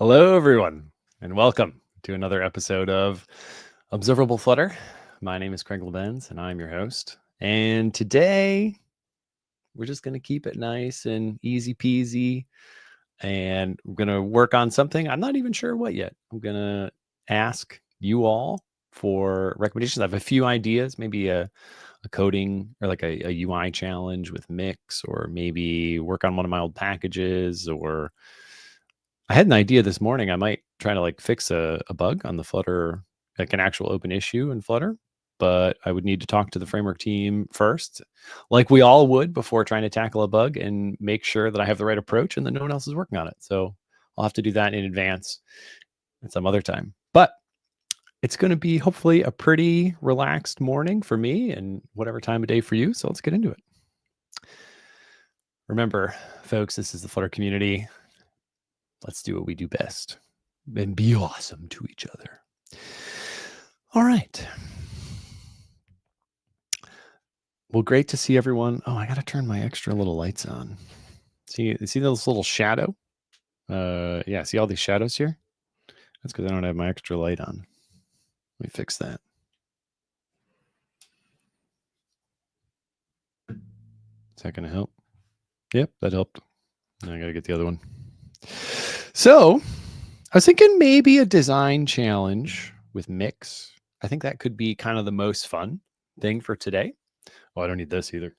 Hello, everyone, and welcome to another episode of Observable Flutter. My name is Craig Labenz, and I'm your host. And today, we're just going to keep it nice and easy peasy. And we're going to work on something. I'm not even sure what yet. I'm going to ask you all for recommendations. I have a few ideas, maybe a coding or like a UI challenge with Mix, or maybe work on one of my old packages, or I had an idea this morning. I might try to like fix a bug on the Flutter, like an actual open issue in Flutter, but I would need to talk to the framework team first, like we all would before trying to tackle a bug, and make sure that I have the right approach and that no one else is working on it. So I'll have to do that in advance at some other time. But it's going to be hopefully a pretty relaxed morning for me and whatever time of day for you. So let's get into it. Remember, folks, this is the Flutter community. Let's do what we do best and be awesome to each other. All right. Well, great to see everyone. Oh, I got to turn my extra little lights on. See this little shadow? Yeah, see all these shadows here? That's because I don't have my extra light on. Let me fix that. Is that going to help? Yep, that helped. Now I got to get the other one. So I was thinking maybe a design challenge with Mix. I think that could be kind of the most fun thing for today. Oh, I don't need this either.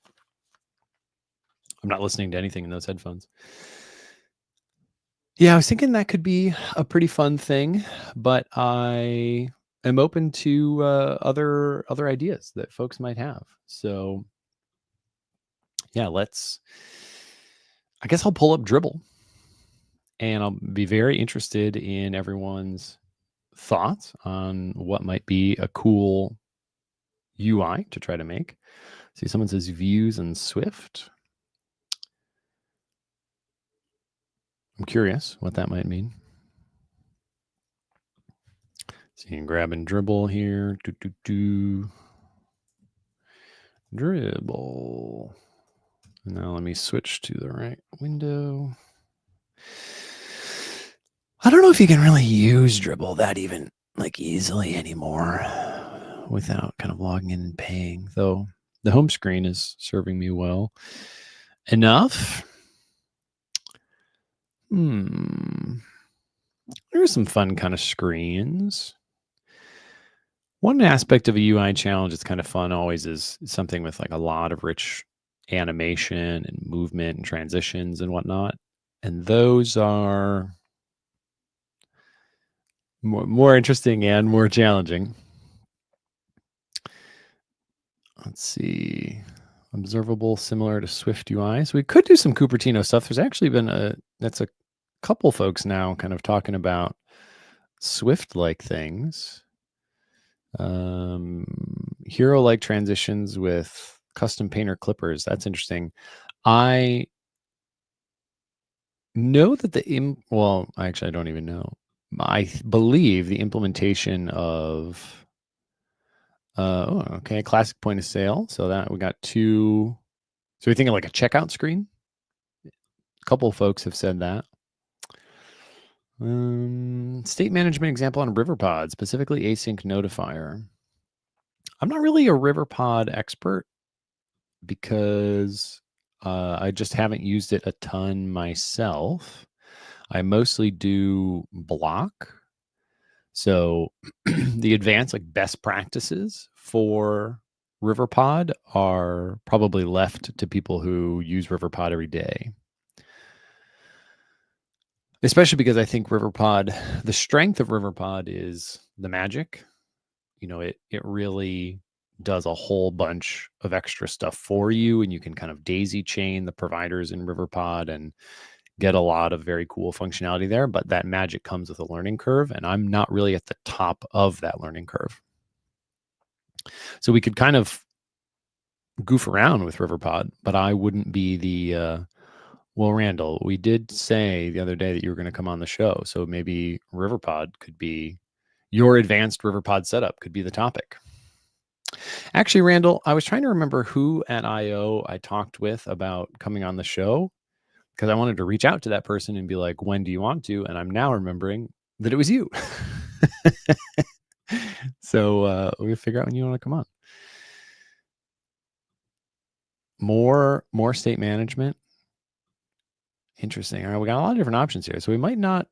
I'm not listening to anything in those headphones. Yeah, I was thinking that could be a pretty fun thing, but I am open to other ideas that folks might have. So yeah, I guess I'll pull up Dribble, and I'll be very interested in everyone's thoughts on what might be a cool UI to try to make. See, someone says views and Swift. I'm curious what that might mean. So you can grab and dribble here. Dribble. Now let me switch to the right window. I don't know if you can really use Dribble that even like easily anymore without kind of logging in and paying, though the home screen is serving me well enough. There's some fun kind of screens. One aspect of a UI challenge that's kind of fun always is something with like a lot of rich animation and movement and transitions and whatnot. And those are more interesting and more challenging. Let's see. Observable, similar to Swift UI. So we could do some Cupertino stuff. There's actually been that's a couple folks now kind of talking about Swift-like things. Hero-like transitions with custom painter clippers. That's interesting. I know that well, actually, I don't even know. I believe the implementation of classic point of sale. So that we got two. So we're thinking like a checkout screen. A couple of folks have said that. State management example on RiverPod, specifically async notifier. I'm not really a RiverPod expert because I just haven't used it a ton myself. I mostly do block. So the advanced like best practices for RiverPod are probably left to people who use RiverPod every day. Especially because I think RiverPod, the strength of RiverPod is the magic. You know, it really does a whole bunch of extra stuff for you, and you can kind of daisy chain the providers in RiverPod and get a lot of very cool functionality there. But that magic comes with a learning curve, and I'm not really at the top of that learning curve. So we could kind of goof around with RiverPod, but I wouldn't be the well, Randall, we did say the other day that you were going to come on the show. So maybe RiverPod could be your advanced RiverPod setup could be the topic. Actually, Randall, I was trying to remember who at I/O I talked with about coming on the show, because I wanted to reach out to that person and be like, when do you want to? And I'm now remembering that it was you. So we'll figure out when you want to come on. More state management. Interesting. All right, we got a lot of different options here. So we might not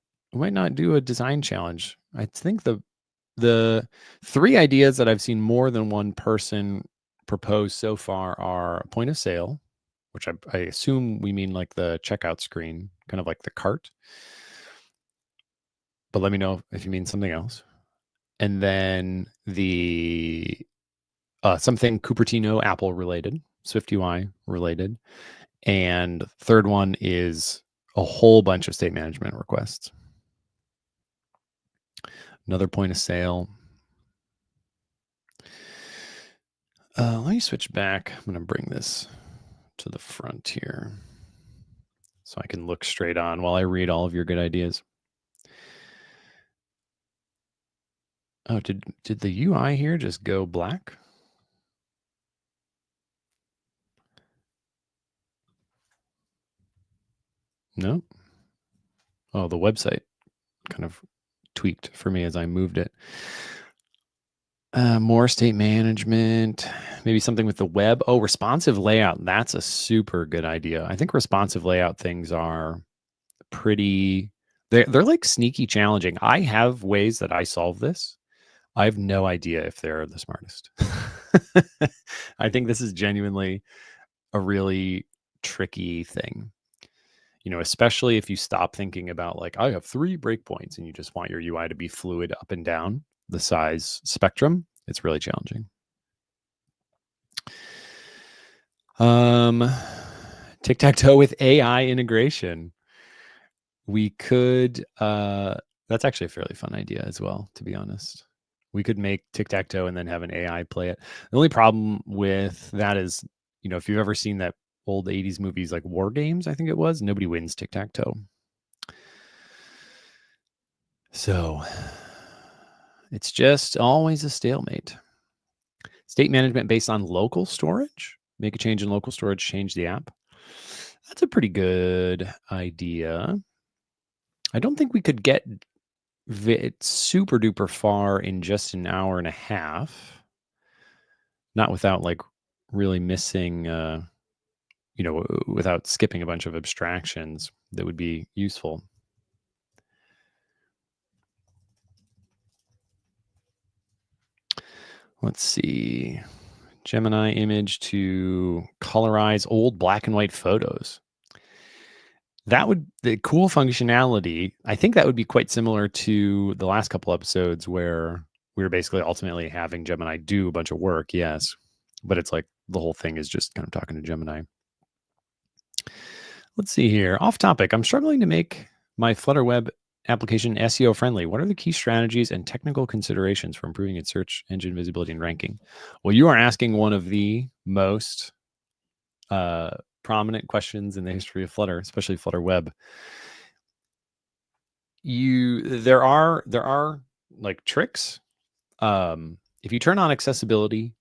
do a design challenge. I think the three ideas that I've seen more than one person propose so far are point of sale, which I assume we mean like the checkout screen, kind of like the cart. But let me know if you mean something else. And then the something Cupertino Apple related, SwiftUI related. And third one is a whole bunch of state management requests. Another point of sale. Let me switch back. I'm going to bring this to the front here so I can look straight on while I read all of your good ideas. Oh, did the UI here just go black? No. Oh, the website kind of tweaked for me as I moved it. More state management, maybe something with the web. Oh, responsive layout. That's a super good idea. I think responsive layout things are pretty, they're like sneaky challenging. I have ways that I solve this. I have no idea if they're the smartest. I think this is genuinely a really tricky thing. You know, especially if you stop thinking about like, I have 3 breakpoints and you just want your UI to be fluid up and down the size spectrum. It's really challenging. Tic-tac-toe with AI integration. We could, that's actually a fairly fun idea as well, to be honest. We could make tic-tac-toe and then have an AI play it. The only problem with that is, you know, if you've ever seen that old 80s movies like War Games, I think it was, nobody wins tic-tac-toe. So it's just always a stalemate. State management based on local storage. Make a change in local storage, change the app. That's a pretty good idea. I don't think we could get super duper far in just an hour and a half. Not without like really missing, you know, without skipping a bunch of abstractions that would be useful. Let's see. Gemini image to colorize old black and white photos. That would, the cool functionality, I think that would be quite similar to the last couple episodes where we were basically ultimately having Gemini do a bunch of work, yes. But it's like the whole thing is just kind of talking to Gemini. Let's see here. Off topic. I'm struggling to make my Flutter web application SEO friendly. What are the key strategies and technical considerations for improving its search engine visibility and ranking? Well, you are asking one of the most prominent questions in the history of Flutter, especially Flutter web. There are like tricks. If you turn on accessibility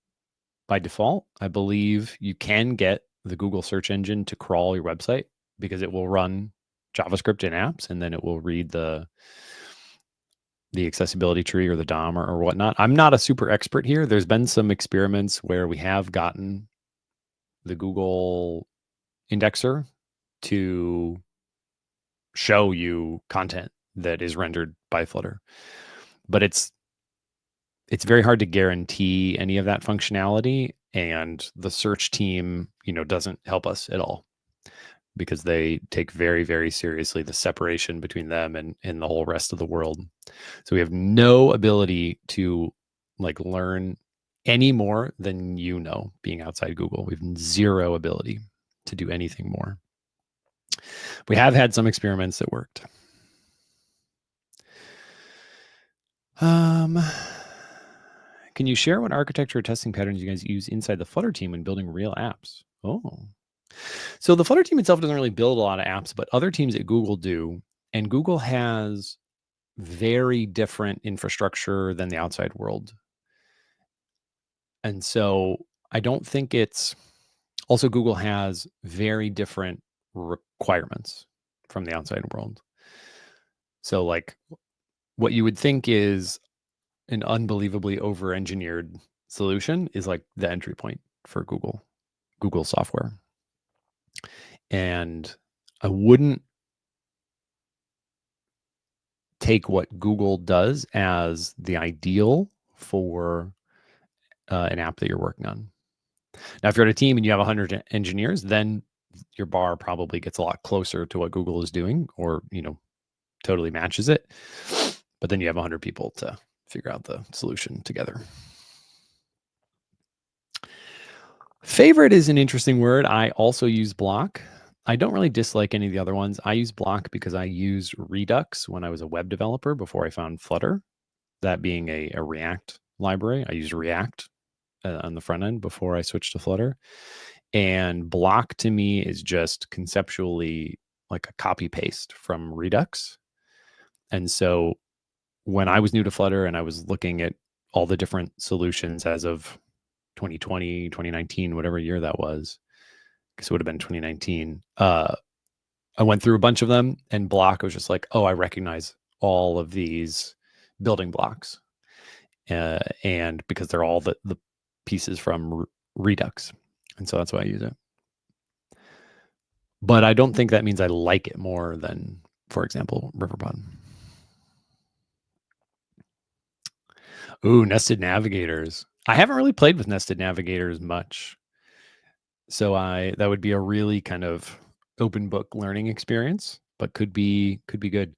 by default, I believe you can get the Google search engine to crawl your website because it will run JavaScript in apps and then it will read the accessibility tree or the DOM or whatnot. I'm not a super expert here. There's been some experiments where we have gotten the Google indexer to show you content that is rendered by Flutter, but it's very hard to guarantee any of that functionality, and the search team, you know, doesn't help us at all because they take very, very seriously the separation between them and the whole rest of the world. So we have no ability to like learn any more than, you know, being outside Google. We have zero ability to do anything more. We have had some experiments that worked. Can you share what architecture or testing patterns you guys use inside the Flutter team when building real apps? Oh, so the Flutter team itself doesn't really build a lot of apps, but other teams at Google do. And Google has very different infrastructure than the outside world. And so I don't think it's, also Google has very different requirements from the outside world. So like what you would think is an unbelievably over-engineered solution is like the entry point for Google software. And I wouldn't take what Google does as the ideal for an app that you're working on. Now, if you're at a team and you have 100 engineers, then your bar probably gets a lot closer to what Google is doing, or totally matches it. But then you have 100 people to figure out the solution together. Favorite is an interesting word. I also use Block. I don't really dislike any of the other ones. I use Block because I used Redux when I was a web developer before I found Flutter, that being a React library. I used React on the front end before I switched to Flutter. And Block to me is just conceptually like a copy paste from Redux. And so when I was new to Flutter and I was looking at all the different solutions as of 2020, 2019, whatever year that was, because it would have been 2019, I went through a bunch of them, and Block was just like, oh, I recognize all of these building blocks. And because they're all the pieces from Redux. And so that's why I use it. But I don't think that means I like it more than, for example, Riverbond. Ooh, nested navigators. I haven't really played with nested navigators much. So that would be a really kind of open book learning experience, but could be good.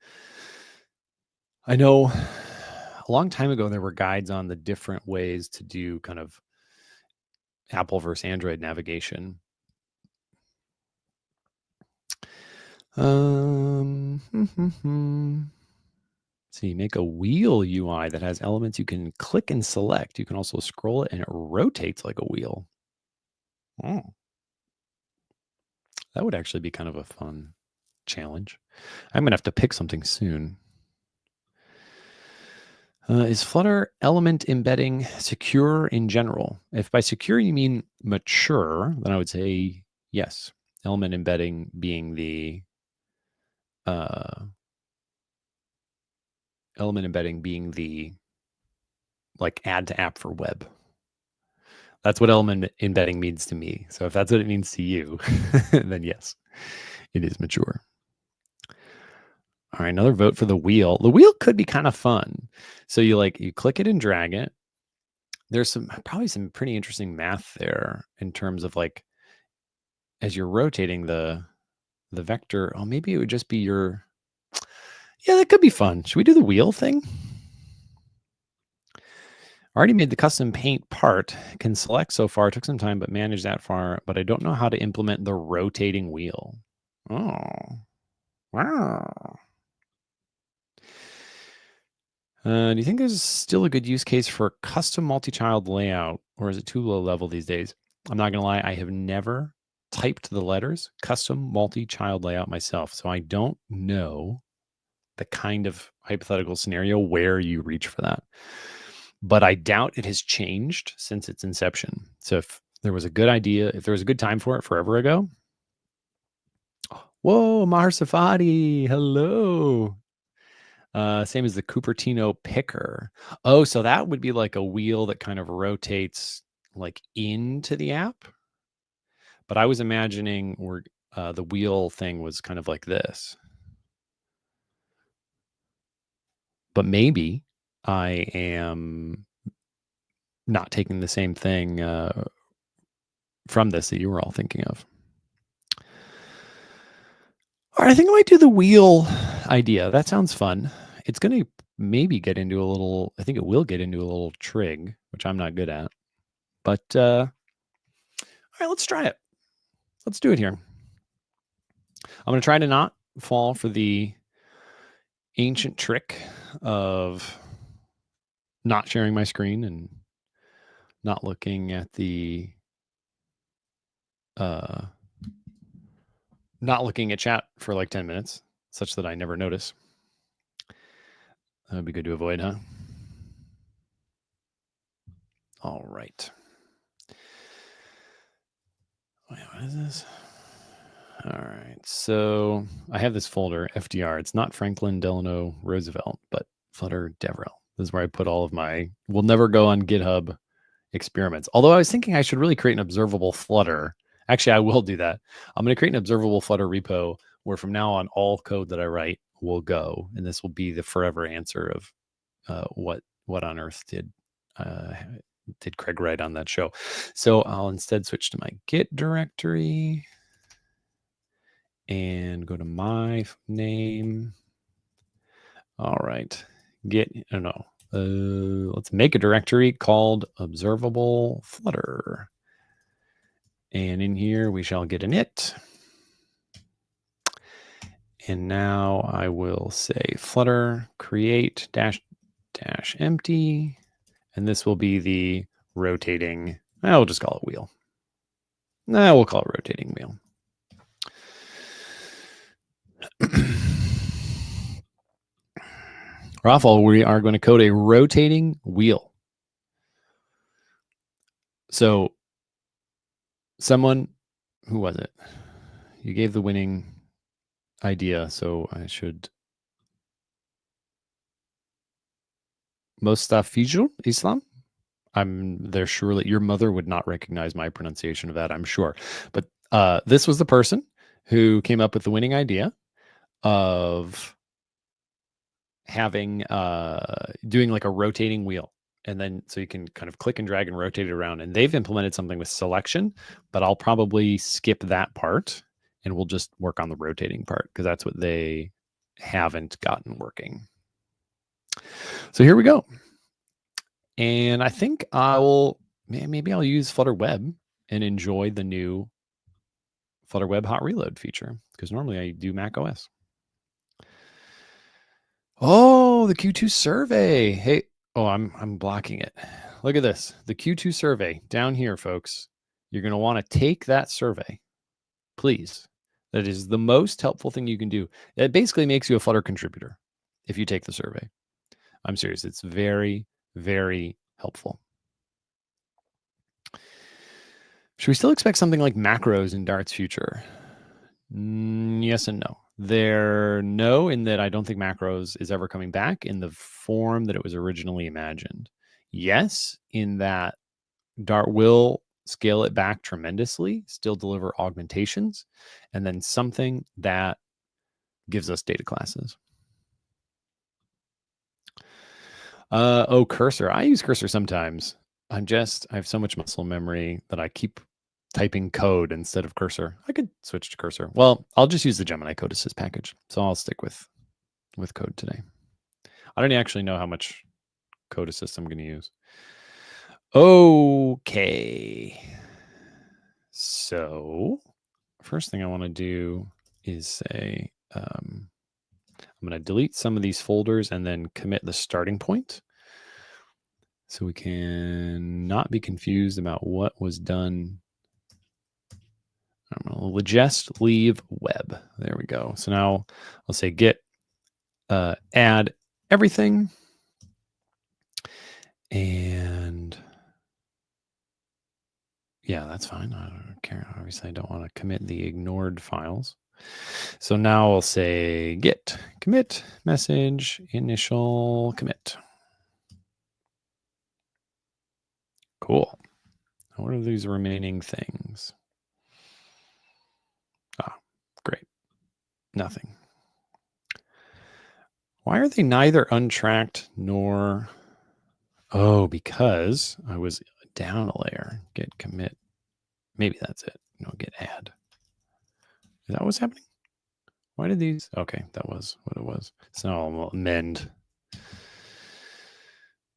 I know a long time ago there were guides on the different ways to do kind of Apple versus Android navigation. See, make a wheel UI that has elements you can click and select. You can also scroll it and it rotates like a wheel. Oh. That would actually be kind of a fun challenge. I'm going to have to pick something soon. Is Flutter element embedding secure in general? If by secure you mean mature, then I would say yes. Element embedding being the like add to app for web. That's what element embedding means to me. So if that's what it means to you, then yes, it is mature. All right, another vote for the wheel. The wheel could be kind of fun. So you click it and drag it. There's probably some pretty interesting math there in terms of like, as you're rotating the vector, oh, maybe it would just be yeah, that could be fun. Should we do the wheel thing? Already made the custom paint part. Can select so far. It took some time, but managed that far. But I don't know how to implement the rotating wheel. Oh, wow. Do you think there's still a good use case for custom multi-child layout, or is it too low level these days? I'm not going to lie. I have never typed the letters custom multi-child layout myself. So I don't know the kind of hypothetical scenario where you reach for that. But I doubt it has changed since its inception. So if there was a good idea, if there was a good time for it forever ago. Whoa, Maher Safadi. Hello. Same as the Cupertino picker. Oh, so that would be like a wheel that kind of rotates like into the app. But I was imagining where the wheel thing was kind of like this. But maybe I am not taking the same thing from this that you were all thinking of. All right, I think I might do the wheel idea. That sounds fun. It's going to maybe get into a little, I think it will get into a little trig, which I'm not good at. But all right, let's try it. Let's do it here. I'm going to try to not fall for the ancient trick of not sharing my screen and not looking at not looking at chat for like 10 minutes, such that I never notice. That would be good to avoid, huh? All right. Wait, what is this? All right. So I have this folder, FDR. It's not Franklin Delano Roosevelt, but Flutter DevRel. This is where I put all of my, will never go on GitHub experiments. Although I was thinking I should really create an observable Flutter. Actually, I will do that. I'm going to create an observable Flutter repo where from now on, all code that I write will go. And this will be the forever answer of what on earth did Craig write on that show. So I'll instead switch to my Git directory and go to my name. All right, let's make a directory called Observable Flutter. And in here we shall get init. And now I will say flutter create dash empty. And this will be the rotating, we'll just call it wheel. We'll call it rotating wheel. Rafael, we are going to code a rotating wheel. So someone, who was it? You gave the winning idea, so I should. Mostafizul Islam? I'm there surely. Your mother would not recognize my pronunciation of that, I'm sure. But this was the person who came up with the winning idea of having doing like a rotating wheel. And then so you can kind of click and drag and rotate it around. And they've implemented something with selection, but I'll probably skip that part and we'll just work on the rotating part because that's what they haven't gotten working. So here we go. And I think maybe I'll use Flutter Web and enjoy the new Flutter Web hot reload feature because normally I do Mac OS. Oh, the Q2 survey. Hey, I'm blocking it. Look at this. The Q2 survey down here, folks. You're going to want to take that survey, please. That is the most helpful thing you can do. It basically makes you a Flutter contributor if you take the survey. I'm serious. It's very, very helpful. Should we still expect something like macros in Dart's future? Yes and no. No, in that I don't think macros is ever coming back in the form that it was originally imagined. Yes, in that Dart will scale it back tremendously, still deliver augmentations, and then something that gives us data classes. Cursor. I use Cursor sometimes. I have so much muscle memory that I keep typing code instead of Cursor. I could switch to Cursor. Well, I'll just use the Gemini Code Assist package. So I'll stick with code today. I don't actually know how much Code Assist I'm going to use. Okay. So first thing I want to do is say, I'm going to delete some of these folders and then commit the starting point. So we can not be confused about what was done. I'm going to just leave web. There we go. So now I'll say git add everything. And yeah, that's fine. I don't care. Obviously, I don't want to commit the ignored files. So now I'll say git commit message initial commit. Cool. What are these remaining things? Great. Nothing. Why are they neither untracked nor... Oh, because I was down a layer. Git commit. Maybe that's it. No, git add. Is that what's happening? Why did these? Okay, that was what it was. So I'll amend.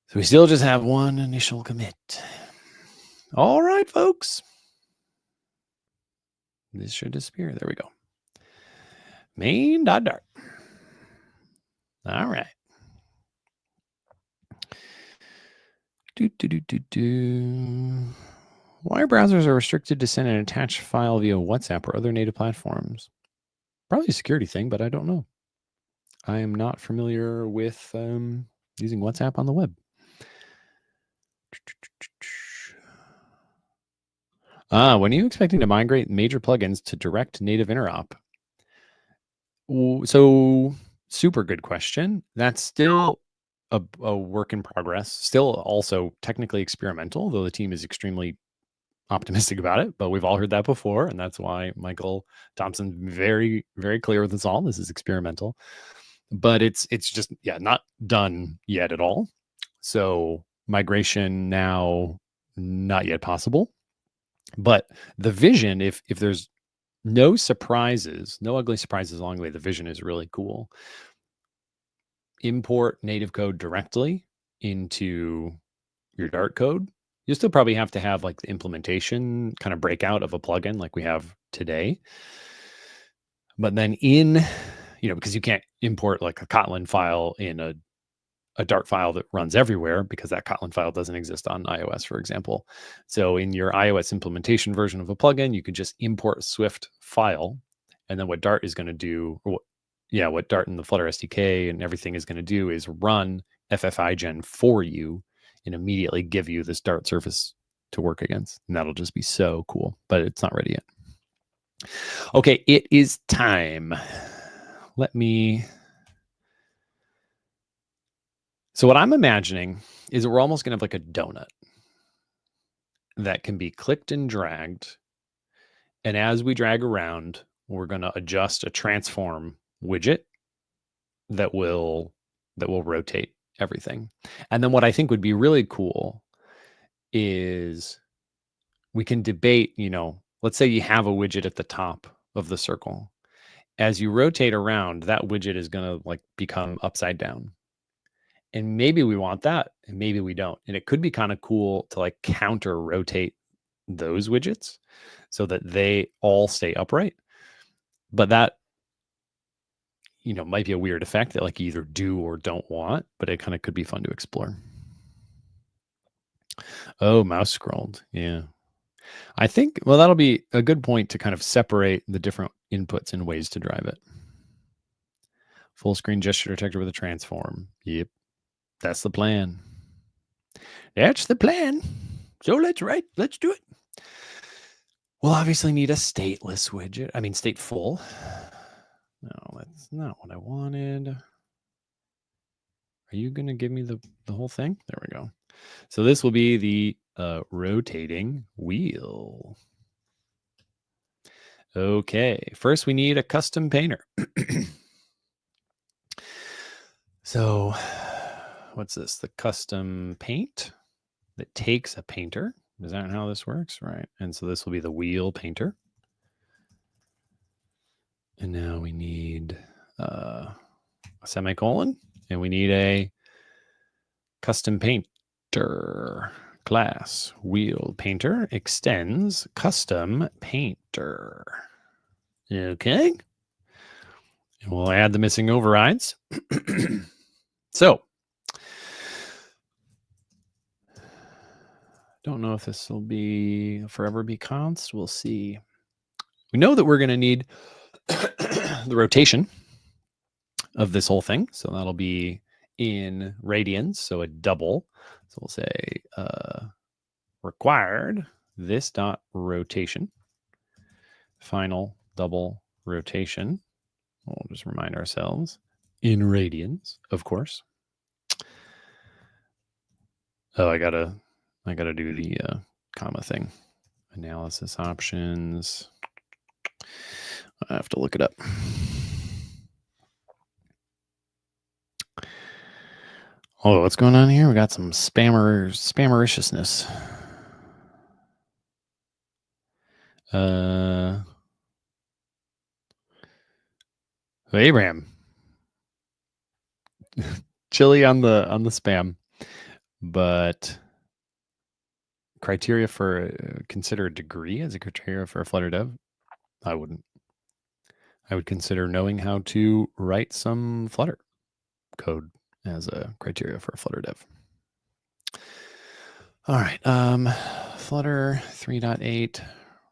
So we still just have one initial commit. All right, folks. This should disappear. There we go. Main.dart. All right. Why are browsers are restricted to send an attached file via WhatsApp or other native platforms? Probably a security thing, but I don't know. I am not familiar with using WhatsApp on the web. When are you expecting to migrate major plugins to direct native interop? So super good question. That's still a work in progress, still also technically experimental, though the team is extremely optimistic about it. But we've all heard that before, and that's why Michael Thompson's very, very clear with us all. This is experimental, but it's just not done yet at all. So migration now not yet possible. But the vision, if there's no surprises, no ugly surprises along the way, the vision is really cool. Import native code directly into your Dart code. You'll still probably have to have like the implementation kind of breakout of a plugin like we have today. But then because you can't import like a Kotlin file in a Dart file that runs everywhere, because that Kotlin file doesn't exist on iOS, for example. So in your iOS implementation version of a plugin, you could just import a Swift file. And then what Dart is going to do, what Dart and the Flutter SDK and everything is going to do is run FFIGen for you and immediately give you this Dart surface to work against. And that'll just be so cool, but it's not ready yet. Okay, it is time. So what I'm imagining is that we're almost going to have like a donut that can be clicked and dragged. And as we drag around, we're going to adjust a transform widget that will rotate everything. And then what I think would be really cool is we can debate, let's say you have a widget at the top of the circle. As you rotate around, that widget is going to like become upside down. And maybe we want that and maybe we don't. And it could be kind of cool to like counter rotate those widgets so that they all stay upright. But that, might be a weird effect that like you either do or don't want, but it kind of could be fun to explore. Oh, mouse scrolled. Yeah. I think, that'll be a good point to kind of separate the different inputs and ways to drive it. Full screen gesture detector with a transform. Yep. That's the plan. That's the plan. So let's do it. We'll obviously need a stateless widget. I mean, stateful. No, that's not what I wanted. Are you going to give me the whole thing? There we go. So this will be the rotating wheel. Okay, first we need a custom painter. So what's this? The custom paint that takes a painter. Is that how this works? Right. And so this will be the wheel painter. And now we need a semicolon, and we need a custom painter class. Wheel painter extends custom painter. Okay. And we'll add the missing overrides. So, don't know if this will be forever be const. We'll see. We know that we're going to need the rotation of this whole thing. So that'll be in radians, so a double. So we'll say required this dot rotation, final double rotation. We'll just remind ourselves in radians, of course. Oh, I gotta do the comma thing. Analysis options. I have to look it up. Oh, what's going on here? We got some spammericiousness. Abraham. Chili on the spam, but criteria for consider a degree as a criteria for a Flutter dev. I wouldn't. I would consider knowing how to write some Flutter code as a criteria for a Flutter dev. All right. Flutter 3.8,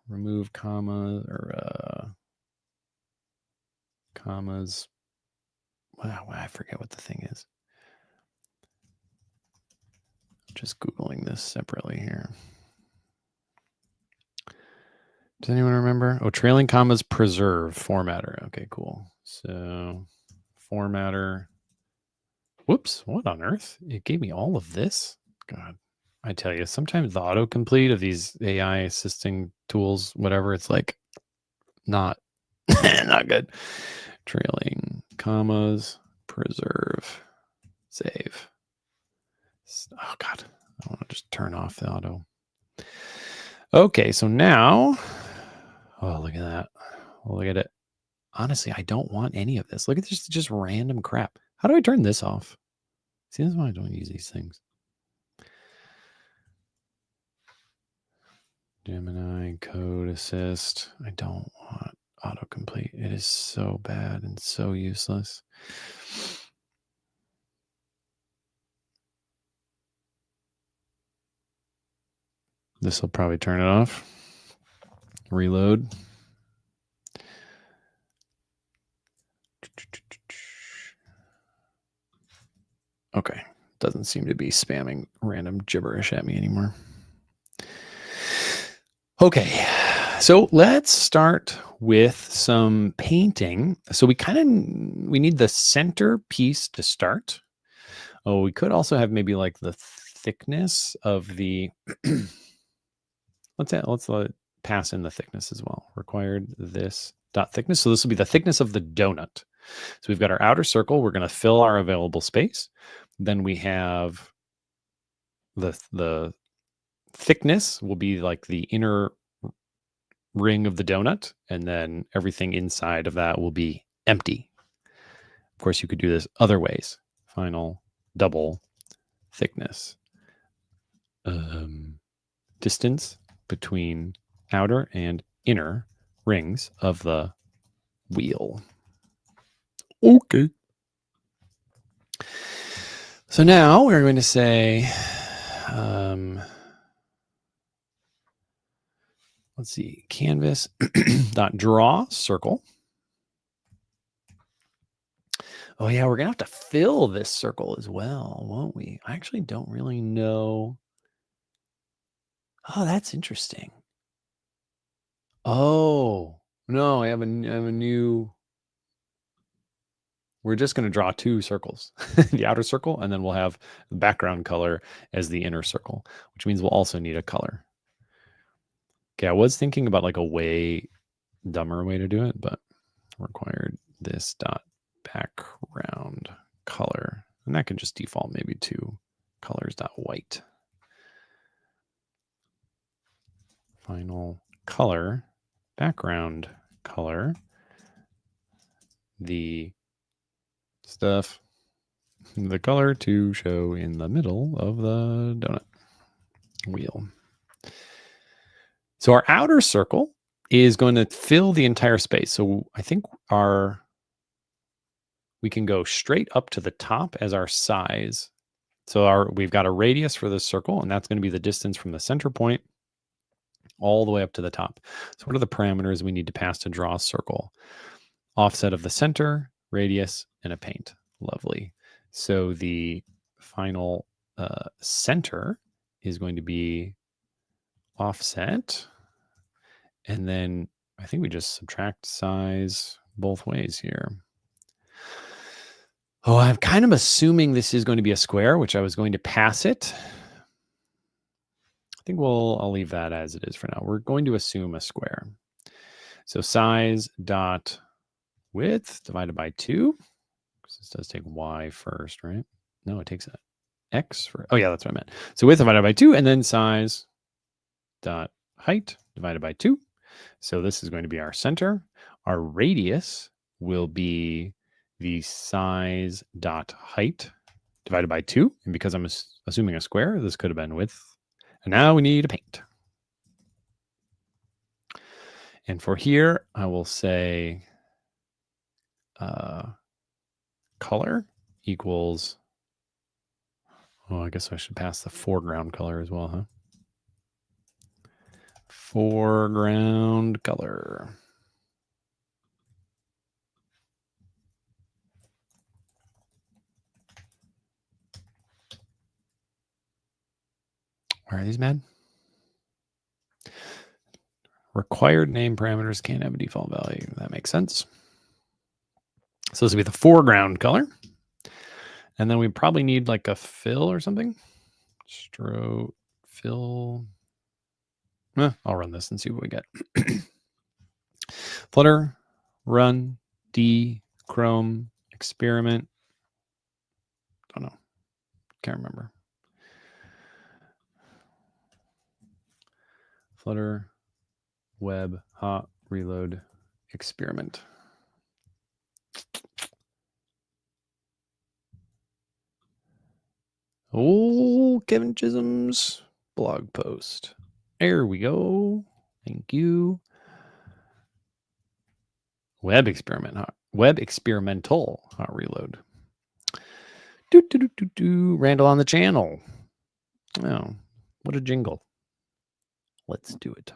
remove commas or commas. Wow, I forget what the thing is. Just Googling this separately here. Does anyone remember? Oh, trailing commas preserve formatter. Okay, cool. So formatter. Whoops, what on earth? It gave me all of this? God, I tell you, sometimes the autocomplete of these AI assisting tools, whatever, it's like not not good. Trailing commas, preserve, save. Oh God, I want to just turn off the auto. Okay, so now, oh, look at that. Oh, look at it. Honestly, I don't want any of this. Look at this, just random crap. How do I turn this off? See, that's why I don't use these things. Gemini, code assist. I don't want autocomplete. It is so bad and so useless. This will probably turn it off. Reload. Okay. Doesn't seem to be spamming random gibberish at me anymore. Okay. So let's start with some painting. So we need the center piece to start. Oh, we could also have maybe like the thickness of the let's pass in the thickness as well. Required this dot thickness. So this will be the thickness of the donut. So we've got our outer circle. We're going to fill our available space. Then we have the thickness will be like the inner ring of the donut, and then everything inside of that will be empty. Of course, you could do this other ways. Final double thickness. Distance between outer and inner rings of the wheel. Okay. So now we're going to say, let's see, canvas dot draw circle. Oh yeah, we're gonna have to fill this circle as well, won't we? I actually don't really know. Oh, that's interesting. Oh no, I have a new. We're just going to draw two circles, the outer circle, and then we'll have the background color as the inner circle, which means we'll also need a color. Okay, I was thinking about like a way dumber way to do it, but required this dot background color, and that can just default maybe to colors dot white. Final color, background color, the stuff, the color to show in the middle of the donut wheel. So our outer circle is going to fill the entire space. So I think we can go straight up to the top as our size. So we've got a radius for this circle, and that's going to be the distance from the center point all the way up to the top. So what are the parameters we need to pass to draw a circle? Offset of the center, radius, and a paint. Lovely. So the final center is going to be offset. And then I think we just subtract size both ways here. Oh, I'm kind of assuming this is going to be a square, which I was going to pass it. I think I'll leave that as it is for now. We're going to assume a square. So size dot width divided by 2. Because this does take y first, right? No, it takes x for. Oh yeah, that's what I meant. So width divided by 2, and then size dot height divided by 2. So this is going to be our center. Our radius will be the size dot height divided by 2. And because I'm assuming a square, this could have been width. And now we need a paint. And for here, I will say color equals, oh, I guess I should pass the foreground color as well, huh? Foreground color. Why are these mad? required name parameters can't have a default value. That makes sense. So this will be the foreground color. And then we probably need like a fill or something. Stroke, fill. I'll run this and see what we get. Flutter, run, D, Chrome, experiment. Don't know. Can't remember. Flutter, web, hot, reload, experiment. Oh, Kevin Chisholm's blog post. There we go. Thank you. Web experimental hot reload. Randall on the channel. Oh, what a jingle. Let's do it.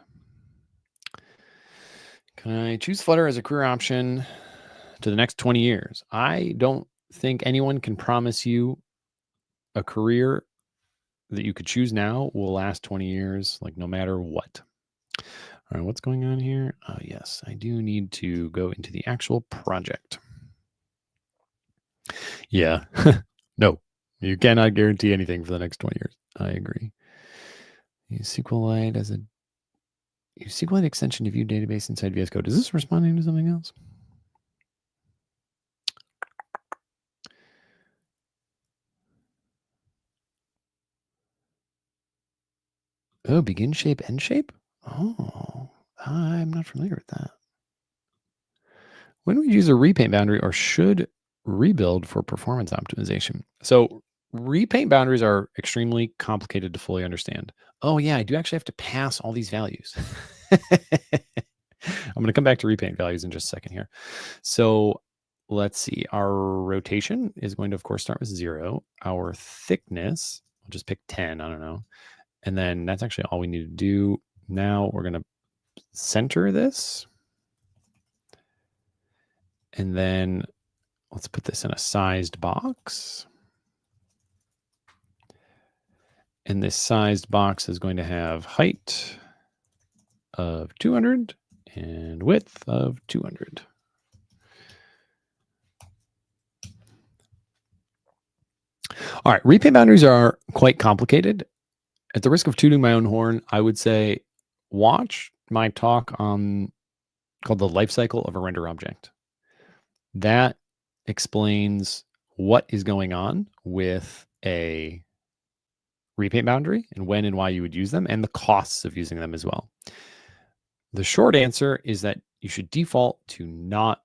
Can I choose Flutter as a career option to the next 20 years? I don't think anyone can promise you a career that you could choose now will last 20 years, like no matter what. All right, what's going on here? Oh, yes, I do need to go into the actual project. Yeah, no, you cannot guarantee anything for the next 20 years. I agree. Use SQLite as a SQLite extension to view database inside VS Code. Is this responding to something else? Oh, begin shape, end shape? Oh, I'm not familiar with that. When would you use a repaint boundary or should rebuild for performance optimization? So repaint boundaries are extremely complicated to fully understand. Oh yeah, I do actually have to pass all these values. I'm going to come back to repaint values in just a second here. So let's see. Our rotation is going to, of course, start with 0. Our thickness, I'll just pick 10. I don't know. And then that's actually all we need to do. Now we're going to center this. And then let's put this in a sized box. And this sized box is going to have height of 200 and width of 200. All right, repaint boundaries are quite complicated. At the risk of tooting my own horn, I would say watch my talk on called the life cycle of a render object. That explains what is going on with a repaint boundary and when and why you would use them and the costs of using them as well. The short answer is that you should default to not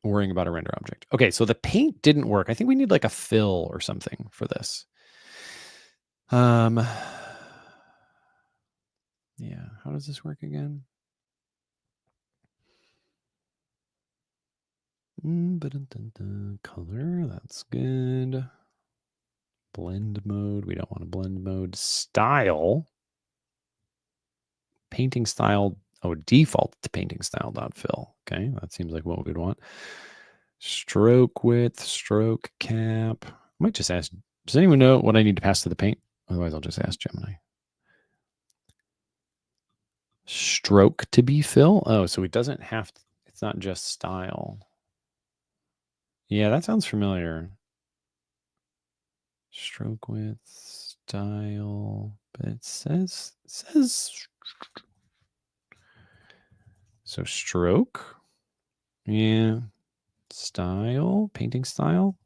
worrying about a render object. Okay, so the paint didn't work. I think we need like a fill or something for this. Yeah, how does this work again? Color, that's good. Blend mode, we don't want a blend mode. Style, painting style, default to painting style.fill. Okay, that seems like what we'd want. Stroke width, stroke cap. I might just ask, does anyone know what I need to pass to the paint? Otherwise, I'll just ask Gemini. Stroke to be fill? Oh, so it doesn't have to, it's not just style. Yeah, that sounds familiar. Stroke width, style, but it says so stroke. Yeah. Style, painting style.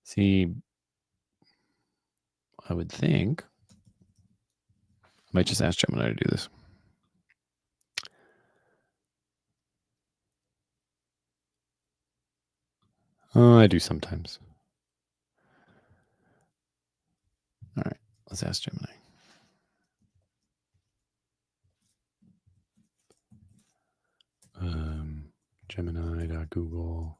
See, I would think I might just ask Gemini to do this. Oh, I do sometimes. All right, let's ask Gemini. Gemini.google.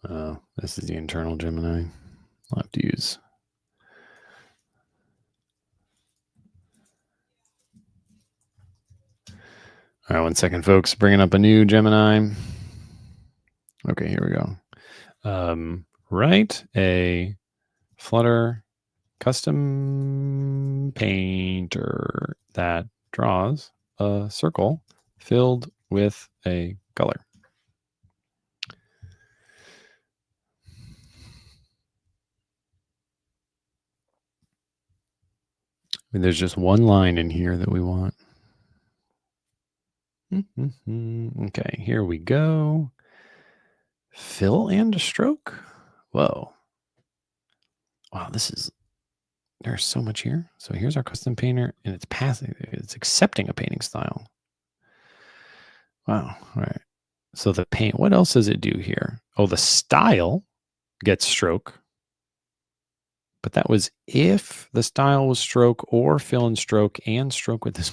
Oh, this is the internal Gemini. I'll have to use. All right, 1 second, folks. Bringing up a new Gemini. Okay, here we go. Write a Flutter custom painter that draws a circle filled with a color. I mean, there's just one line in here that we want. Okay, here we go. Fill and a stroke. Whoa. Wow, there's so much here. So here's our custom painter, and it's accepting a painting style. Wow. All right. So the paint, what else does it do here? Oh, the style gets stroke. But that was if the style was stroke or fill and stroke with this.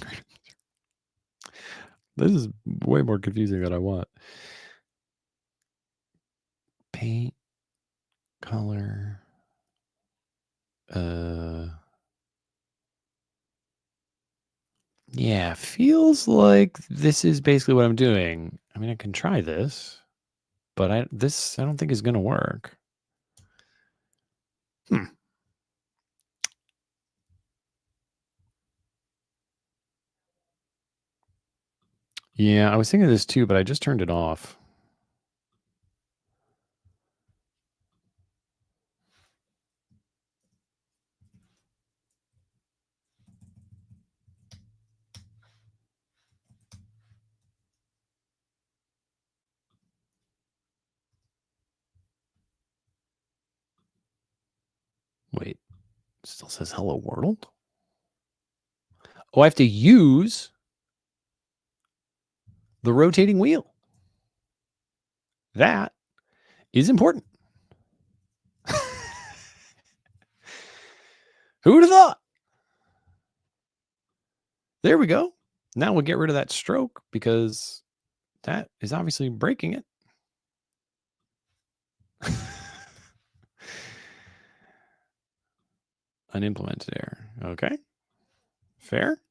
This is way more confusing than I want. Paint, color, yeah, feels like this is basically what I'm doing. I mean, I can try this, but I don't think is going to work. Yeah, I was thinking of this too, but I just turned it off. Wait, it still says hello world? Oh, I have to use the rotating wheel. That is important. Who would have thought? There we go. Now we'll get rid of that stroke because that is obviously breaking it. Unimplemented error. Okay. Fair.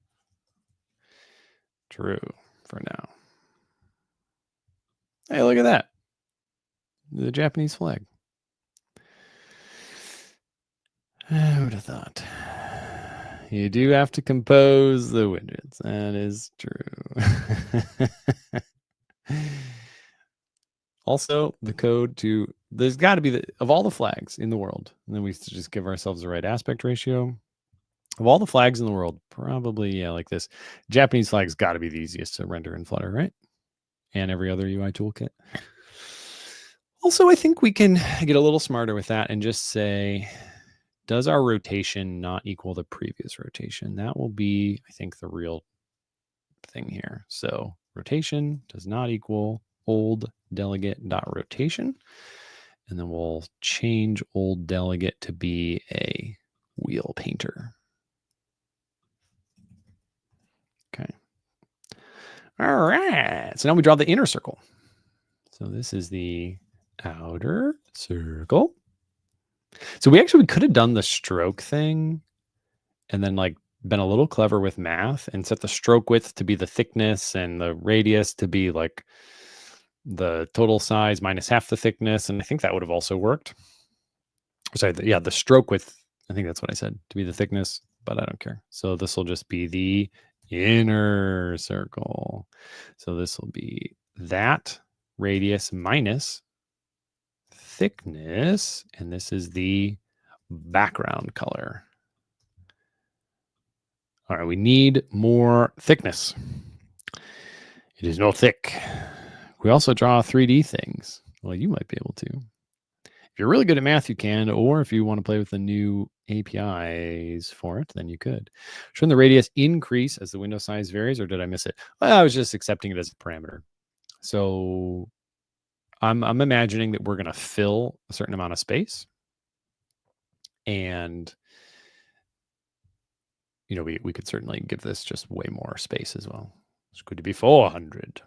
True for now. Hey, look at that. The Japanese flag. Who would have thought? You do have to compose the widgets. That is true. Also, the code to, there's got to be of all the flags in the world, and then we just give ourselves the right aspect ratio. Of all the flags in the world, probably, yeah, like this. Japanese flag's got to be the easiest to render in Flutter, right? And every other UI toolkit. Also, I think we can get a little smarter with that and just say, does our rotation not equal the previous rotation? That will be, I think, the real thing here. So rotation does not equal old delegate dot rotation. And then we'll change old delegate to be a wheel painter. Okay. All right. So now we draw the inner circle. So this is the outer circle. So we could have done the stroke thing and then like been a little clever with math and set the stroke width to be the thickness and the radius to be like the total size minus half the thickness. And I think that would have also worked. Sorry, yeah, the stroke width, I think that's what I said, to be the thickness, but I don't care. So this will just be the inner circle. So this will be that radius minus thickness, and this is the background color. All right, we need more thickness. It is not thick. We also draw 3D things. Well, you might be able to. If you're really good at math, you can, or if you want to play with the new APIs for it, then you could. Shouldn't the radius increase as the window size varies, or did I miss it? Well, I was just accepting it as a parameter. So I'm imagining that we're going to fill a certain amount of space. And, you know, we could certainly give this just way more space as well. It's going to be 400.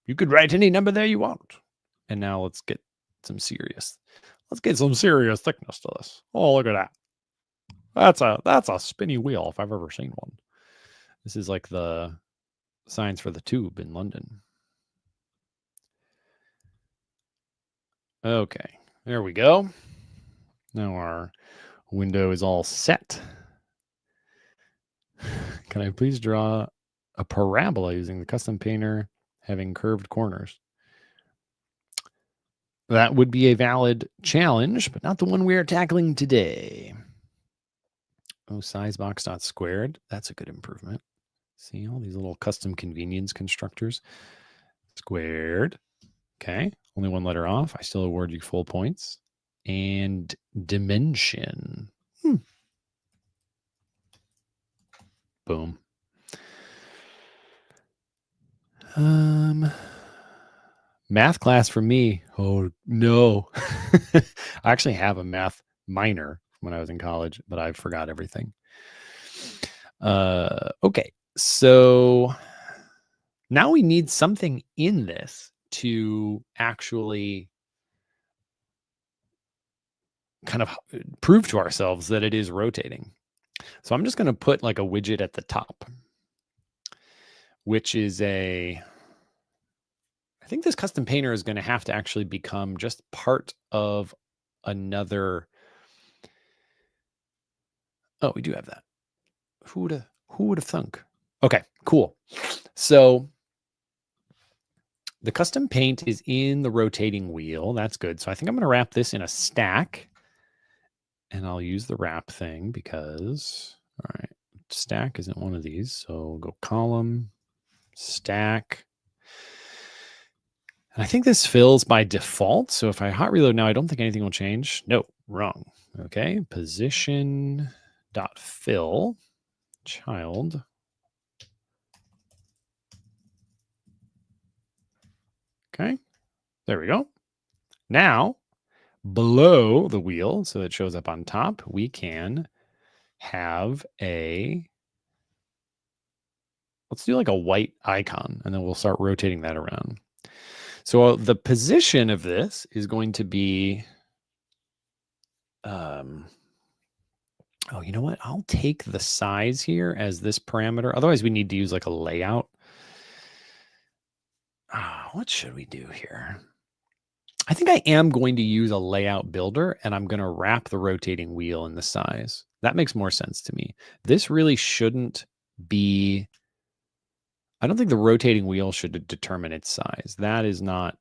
You could write any number there you want. And now let's get some serious thickness to this. Oh, look at that. That's a spinny wheel if I've ever seen one. This is like the signs for the tube in London. Okay, there we go. Now our window is all set. Can I please draw a parabola using the custom painter having curved corners? That would be a valid challenge, but not the one we are tackling today. Oh, size box dot squared. That's a good improvement. See all these little custom convenience constructors. Squared. Okay. Only one letter off. I still award you full points. And dimension. Boom. Math class for me. Oh no. I actually have a math minor when I was in college, but I forgot everything. Okay. So now we need something in this to actually kind of prove to ourselves that it is rotating. So I'm just going to put like a widget at the top, which is I think this custom painter is going to have to actually become just part of another. Oh, we do have that. Who would have thunk? Okay, cool. So the custom paint is in the rotating wheel. That's good. So I think I'm going to wrap this in a stack. And I'll use the wrap thing because, all right, stack isn't one of these. So we'll go column, stack. And I think this fills by default. So if I hot reload now, I don't think anything will change. No, wrong. Okay, position dot fill child. Okay, there we go. Now, below the wheel, so it shows up on top, we can have let's do like a white icon, and then we'll start rotating that around. So the position of this is going to be, oh, you know what? I'll take the size here as this parameter. Otherwise, we need to use like a layout. What should we do here? I think I am going to use a layout builder, and I'm going to wrap the rotating wheel in the size. That makes more sense to me. This really shouldn't be, I don't think the rotating wheel should determine its size. That is not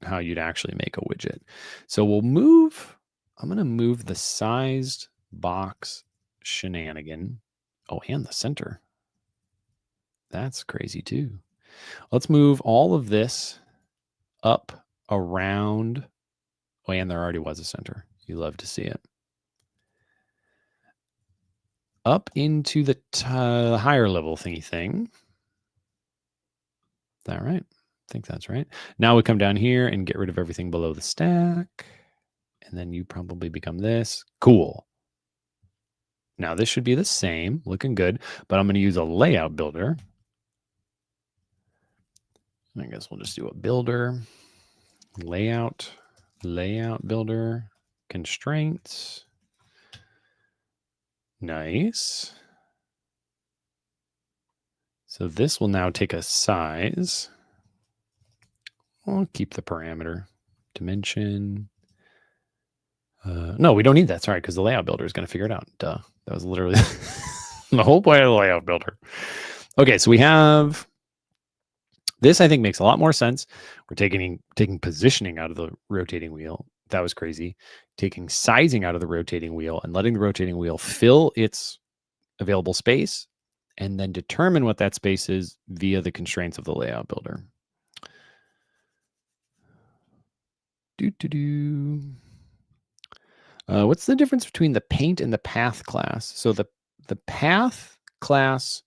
how you'd actually make a widget. So we'll move, I'm going to move the sized box shenanigan. Oh, and the center. That's crazy too. Let's move all of this up around. Oh, and there already was a center. You love to see it. Up into the higher level thingy thing. Is that right? I think that's right. Now we come down here and get rid of everything below the stack. And then you probably become this. Cool. Now this should be the same, looking good, but I'm going to use a layout builder. I guess we'll just do a builder, layout builder, constraints. Nice. So this will now take a size. I'll keep the parameter, dimension. No, we don't need that. Sorry, because the layout builder is going to figure it out. Duh. That was literally the whole point of the layout builder. Okay, so we have this. I think makes a lot more sense. We're taking positioning out of the rotating wheel. That was crazy. Taking sizing out of the rotating wheel and letting the rotating wheel fill its available space, and then determine what that space is via the constraints of the layout builder. What's the difference between the paint and the path class? So the path class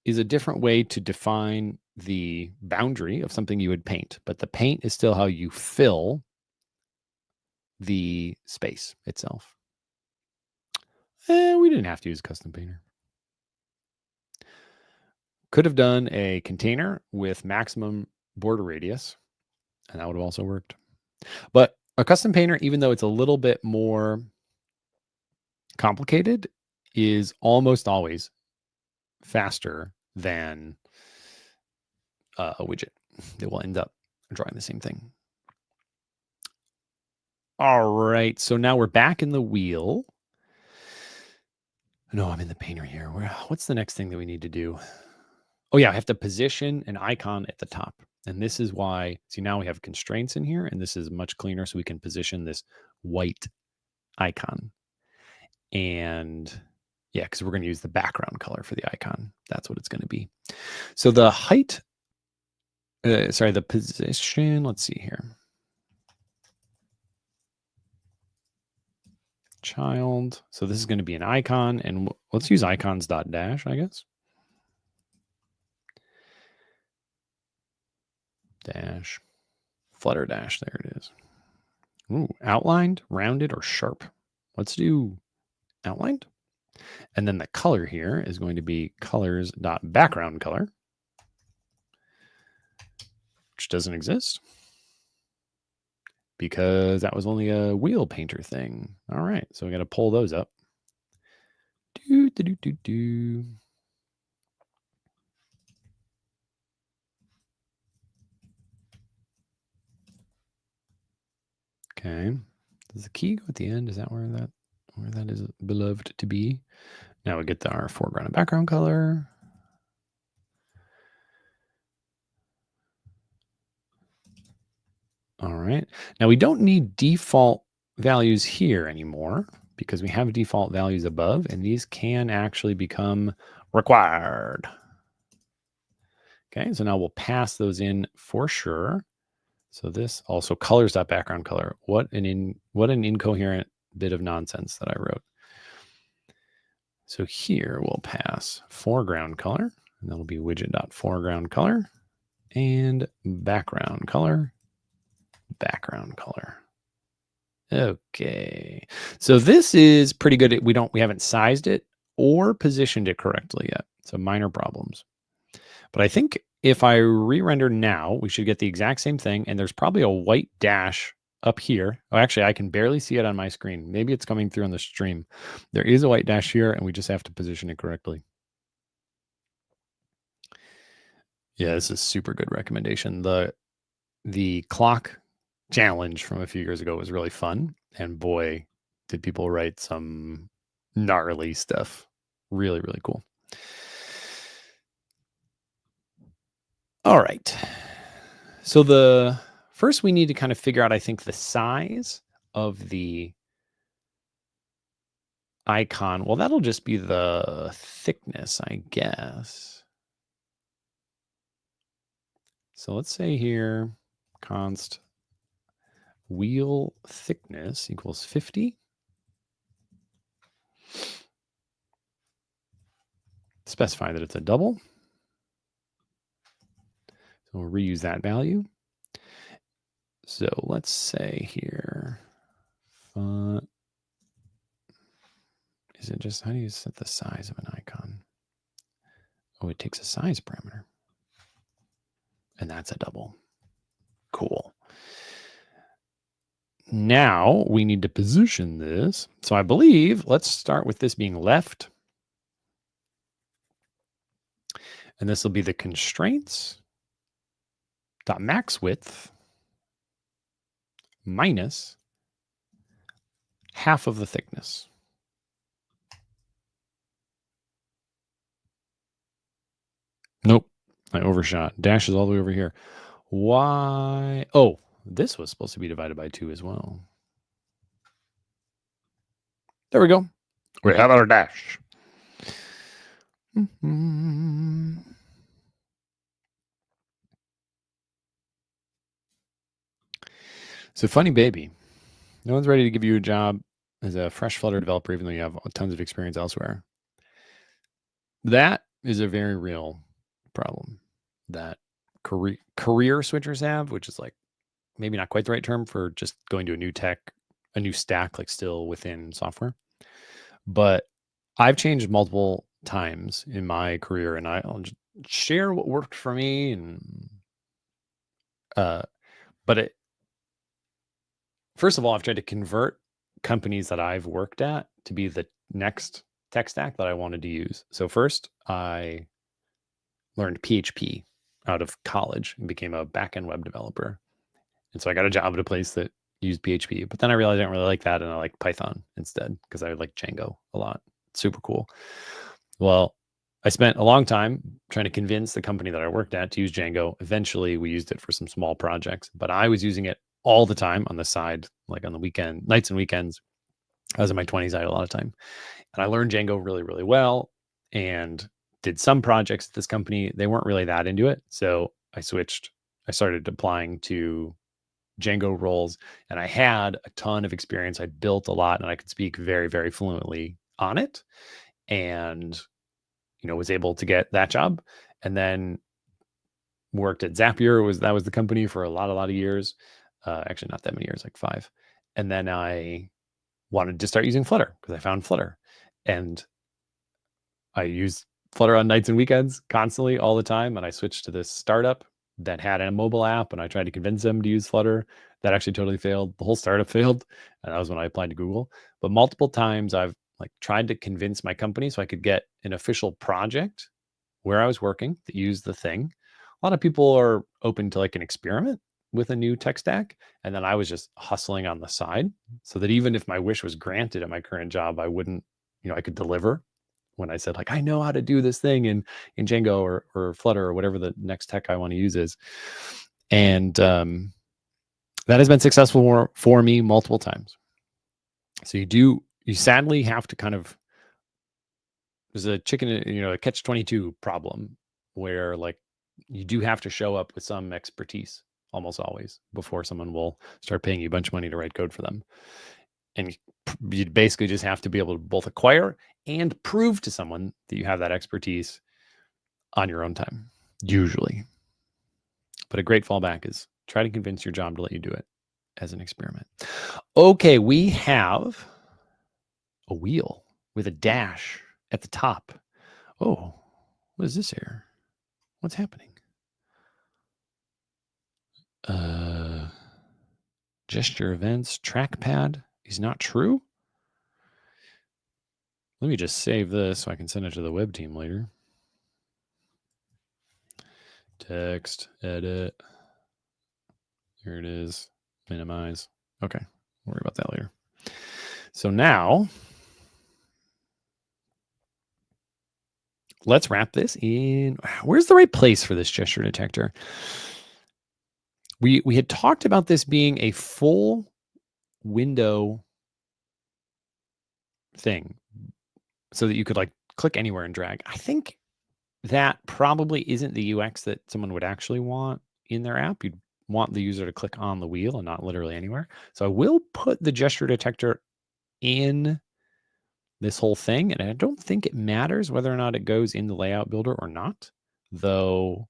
is a different way to define the boundary of something you would paint, but the paint is still how you fill the space itself. We didn't have to use custom painter. Could have done a container with maximum border radius, and that would have also worked. But a custom painter, even though it's a little bit more complicated, is almost always faster than a widget. They will end up drawing the same thing. All right. So now we're back in the wheel. No, I'm in the painter here. What's the next thing that we need to do? Oh, yeah. I have to position an icon at the top. And this is why, see, now we have constraints in here, and this is much cleaner. So we can position this white icon. And yeah, because we're going to use the background color for the icon. That's what it's going to be. So the height, the position, let's see here. Child. So this is going to be an icon, and let's use icons.dash, I guess. Dash, Flutter dash, there it is. Ooh, outlined, rounded, or sharp. Let's do outlined. And then the color here is going to be colors.background color, which doesn't exist because that was only a wheel painter thing. All right, so we got to pull those up. Okay, does the key go at the end? Is that where that is beloved to be? Now we get our foreground and background color. All right. Now we don't need default values here anymore because we have default values above, and these can actually become required. Okay, so now we'll pass those in for sure. So this also colors.background color. What an incoherent bit of nonsense that I wrote. So here we'll pass foreground color, and that'll be widget.foreground color, and background color. Okay. So this is pretty good. We haven't sized it or positioned it correctly yet. So minor problems. But I think if I re-render now, we should get the exact same thing. And there's probably a white dash up here. Oh, actually, I can barely see it on my screen. Maybe it's coming through on the stream. There is a white dash here, and we just have to position it correctly. Yeah, this is super good recommendation. The clock challenge from a few years ago was really fun. And boy, did people write some gnarly stuff. Really, really cool. All right. So first we need to kind of figure out, I think, the size of the icon. Well, that'll just be the thickness, I guess. So let's say here, const wheel thickness equals 50. Specify that it's a double. So we'll reuse that value. So let's say here, is it just, how do you set the size of an icon? Oh, it takes a size parameter. And that's a double. Cool. Now we need to position this. So I believe, let's start with this being left. And this will be the constraints dot max width minus half of the thickness. Nope, I overshot. Dash is all the way over here. Why? Oh, this was supposed to be divided by 2 as well. There we go. We have our dash. So funny baby. No one's ready to give you a job as a fresh Flutter developer, even though you have tons of experience elsewhere. That is a very real problem that career switchers have, which is like maybe not quite the right term for just going to a new stack, like still within software. But I've changed multiple times in my career, and I'll just share what worked for me. And but first of all, I've tried to convert companies that I've worked at to be the next tech stack that I wanted to use. So first, I learned PHP out of college and became a backend web developer. And so I got a job at a place that used PHP, but then I realized I didn't really like that, and I like Python instead because I like Django a lot. It's super cool. Well, I spent a long time trying to convince the company that I worked at to use Django. Eventually, we used it for some small projects, but I was using it all the time on the side, like on the weekend, nights and weekends. I was in my 20s. I had a lot of time, and I learned Django really, really well, and did some projects at this company. They weren't really that into it, so I switched. I started applying to Django roles, and I had a ton of experience. I built a lot, and I could speak very, very fluently on it, and was able to get that job, and then worked at Zapier. That was the company for a lot of years. Actually, not that many years, like 5. And then I wanted to start using Flutter because I found Flutter, and I used Flutter on nights and weekends constantly all the time. And I switched to this startup that had a mobile app, and I tried to convince them to use Flutter. That actually totally failed. The whole startup failed. And that was when I applied to Google. But multiple times I've tried to convince my company so I could get an official project where I was working that used the thing. A lot of people are open to an experiment with a new tech stack. And then I was just hustling on the side so that even if my wish was granted at my current job, I wouldn't, I could deliver when I said I know how to do this thing in Django or Flutter or whatever the next tech I want to use is. And that has been successful for me multiple times. So you sadly have to kind of, there's a a catch-22 problem where you do have to show up with some expertise almost always before someone will start paying you a bunch of money to write code for them. And you basically just have to be able to both acquire and prove to someone that you have that expertise on your own time, usually. But a great fallback is try to convince your job to let you do it as an experiment. Okay, we have a wheel with a dash at the top. Oh, what is this here? What's happening? Gesture events, trackpad is not true. Let me just save this so I can send it to the web team later. Text, edit. Here it is. Minimize. Okay, we'll worry about that later. So now, let's wrap this in. Where's the right place for this gesture detector? We had talked about this being a full window thing so that you could click anywhere and drag. I think that probably isn't the UX that someone would actually want in their app. You'd want the user to click on the wheel and not literally anywhere. So I will put the gesture detector in this whole thing, and I don't think it matters whether or not it goes in the layout builder or not, though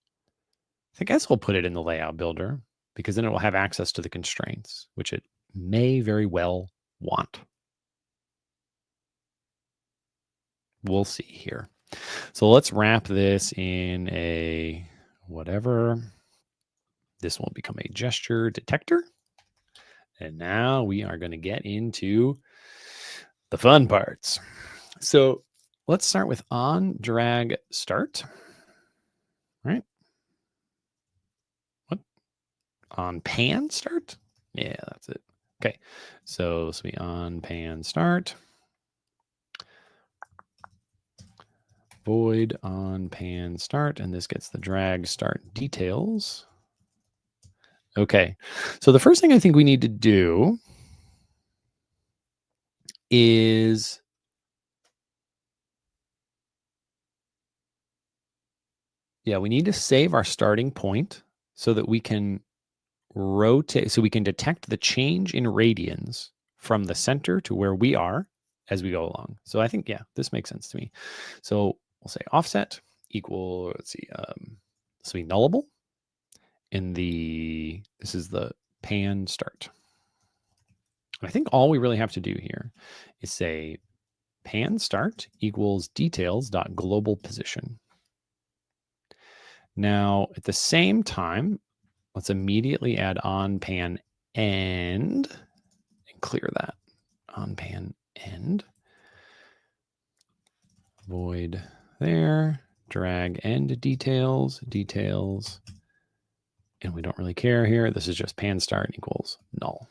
I guess we'll put it in the layout builder because then it will have access to the constraints, which it may very well want. We'll see here. So let's wrap this in a whatever. This will become a gesture detector. And now we are going to get into the fun parts. So let's start with on drag start. All right. What? On pan start? Yeah, that's it. Okay. So this will be on pan start. Void on pan start, and this gets the drag start details. Okay, so the first thing I think we need to do is we need to save our starting point so that we can rotate, so we can detect the change in radians from the center to where we are as we go along. So I think, this makes sense to me. So we'll say offset equal, let's see, this will be nullable. This is the pan start. I think all we really have to do here is say pan start equals details.global position. Now, at the same time, let's immediately add on pan end and clear that. On pan end. Void there. Drag end details. And we don't really care here. This is just pan start equals null.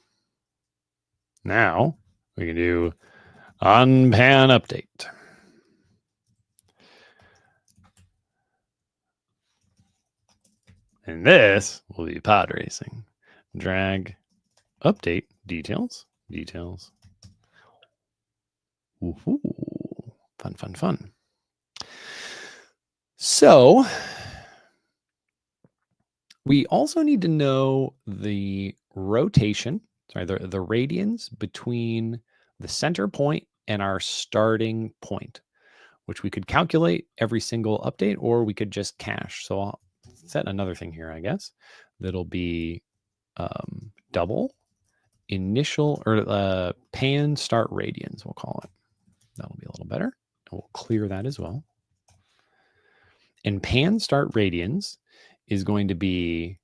Now we can do on-pan update. And this will be pod racing. Drag, update, details. Woohoo. Fun. So we also need to know the rotation, the radians between the center point and our starting point, which we could calculate every single update, or we could just cache. So I'll set another thing here, I guess. That'll be double initial or pan start radians, we'll call it. That'll be a little better. And we'll clear that as well. And pan start radians is going to be,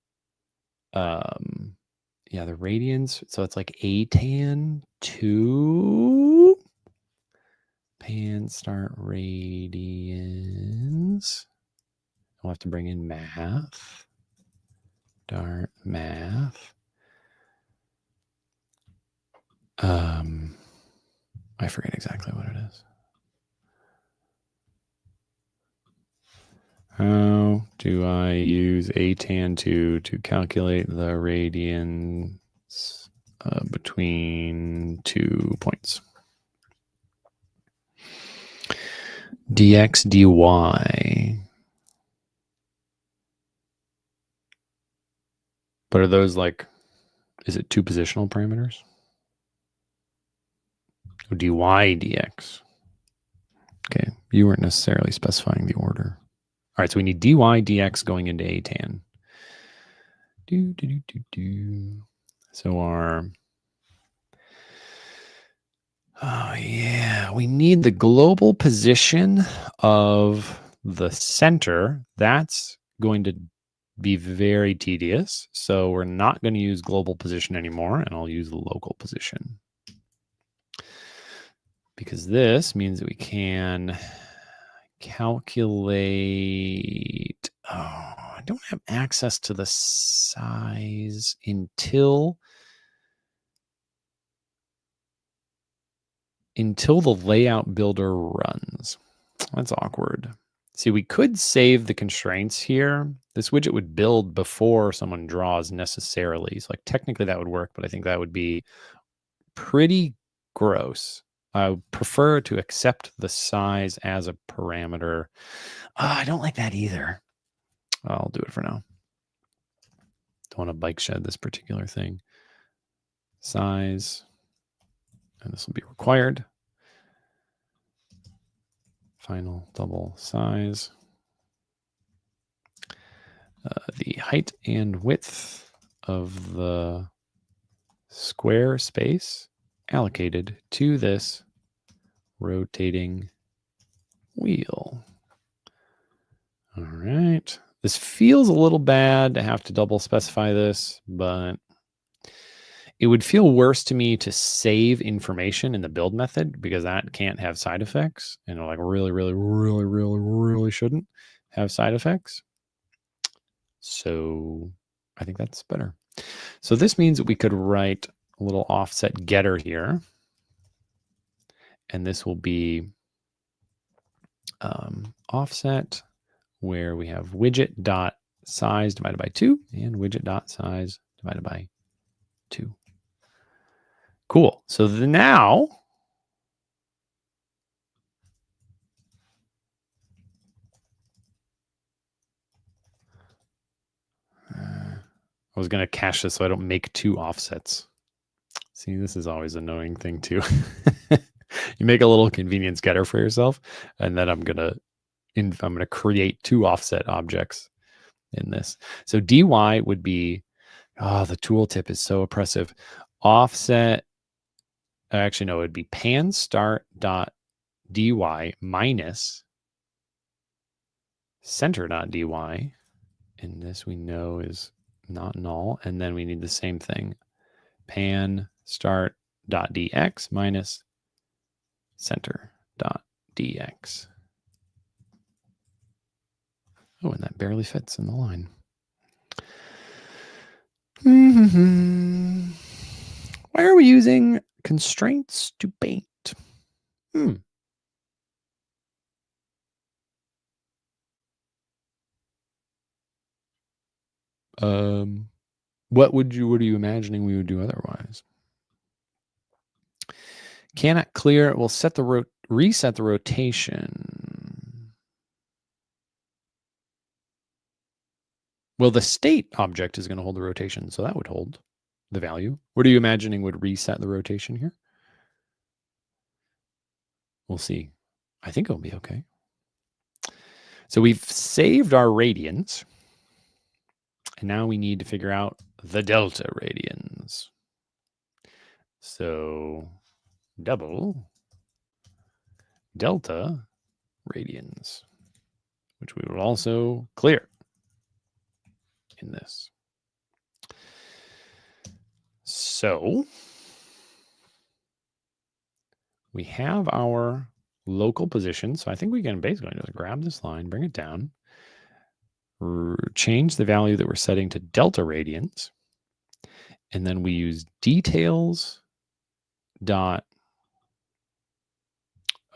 the radians. So it's like a tan 2 pan start radians. We'll have to bring in math. Start math. I forget exactly what it is. How do I use a tan 2 to calculate the radians between 2 points? Dx dy. But are those like, is it two positional parameters? Dy dx. Okay, you weren't necessarily specifying the order. All right, so we need dy dx going into a tan. So our, we need the global position of the center. That's going to be very tedious. So we're not going to use global position anymore, and I'll use the local position. Because this means that we can calculate. I don't have access to the size until the layout builder runs. That's awkward. See, we could save the constraints here. This widget would build before someone draws necessarily. So like technically that would work, but I think that would be pretty gross. I would prefer to accept the size as a parameter. I don't like that either. I'll do it for now. Don't want to bike shed this particular thing. Size, and this will be required. Final double size. The height and width of the square space allocated to this rotating wheel. All right. This feels a little bad to have to double specify this, but it would feel worse to me to save information in the build method because that can't have side effects, and like really shouldn't have side effects. So I think that's better. So this means that we could write a little offset getter here, and this will be offset where we have widget dot size divided by 2 and widget dot size divided by 2. Cool. So now I was going to cache this so I don't make 2 offsets. See, this is always an annoying thing too. You make a little convenience getter for yourself, and then I'm gonna create 2 offset objects in this. So dy would be, the tooltip is so oppressive. Offset, actually no, it would be pan start dot dy minus center dot dy, and this we know is not null, and then we need the same thing, pan start dot dx minus center dot dx. Oh, and that barely fits in the line. Why are we using Constraints to paint. What are you imagining we would do otherwise? Cannot clear. We'll reset the rotation. Well, the state object is going to hold the rotation, so that would hold the value. What are you imagining would reset the rotation here? We'll see. I think it'll be okay. So we've saved our radians. And now we need to figure out the delta radians. So double delta radians, which we will also clear in this. So we have our local position. So I think we can basically just grab this line, bring it down, change the value that we're setting to delta radians, and then we use details dot.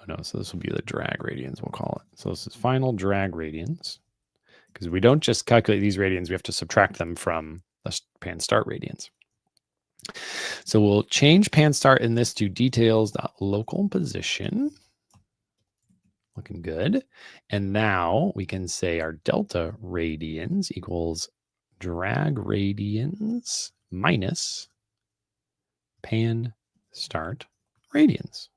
Oh no, so this will be the drag radians, we'll call it. So this is final drag radians, because we don't just calculate these radians, we have to subtract them from the pan start radians. So we'll change pan start in this to details dot local position. Looking good. And now we can say our delta radians equals drag radians minus pan start radians.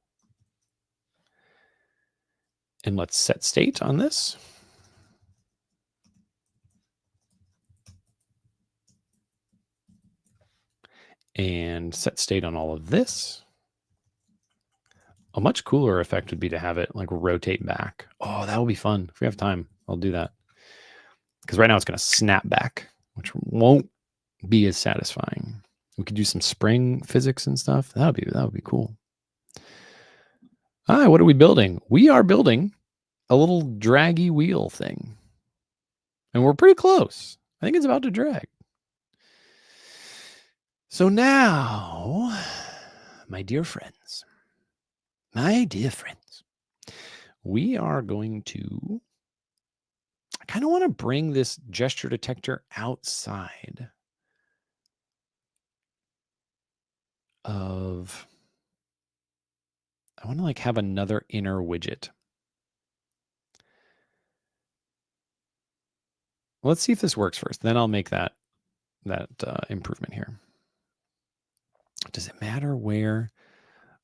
And let's set state on this. And set state on all of this. A much cooler effect would be to have it like rotate back. Oh, that will be fun. If we have time, I'll do that. Because right now it's going to snap back, which won't be as satisfying. We could do some spring physics and stuff. That would be cool. What are we building? We are building a little draggy wheel thing. And we're pretty close. I think it's about to drag. So now, my dear friends, we are going to, I kind of want to bring this gesture detector outside of, I want to like have another inner widget. Let's see if this works first. Then I'll make that improvement here. Does it matter where?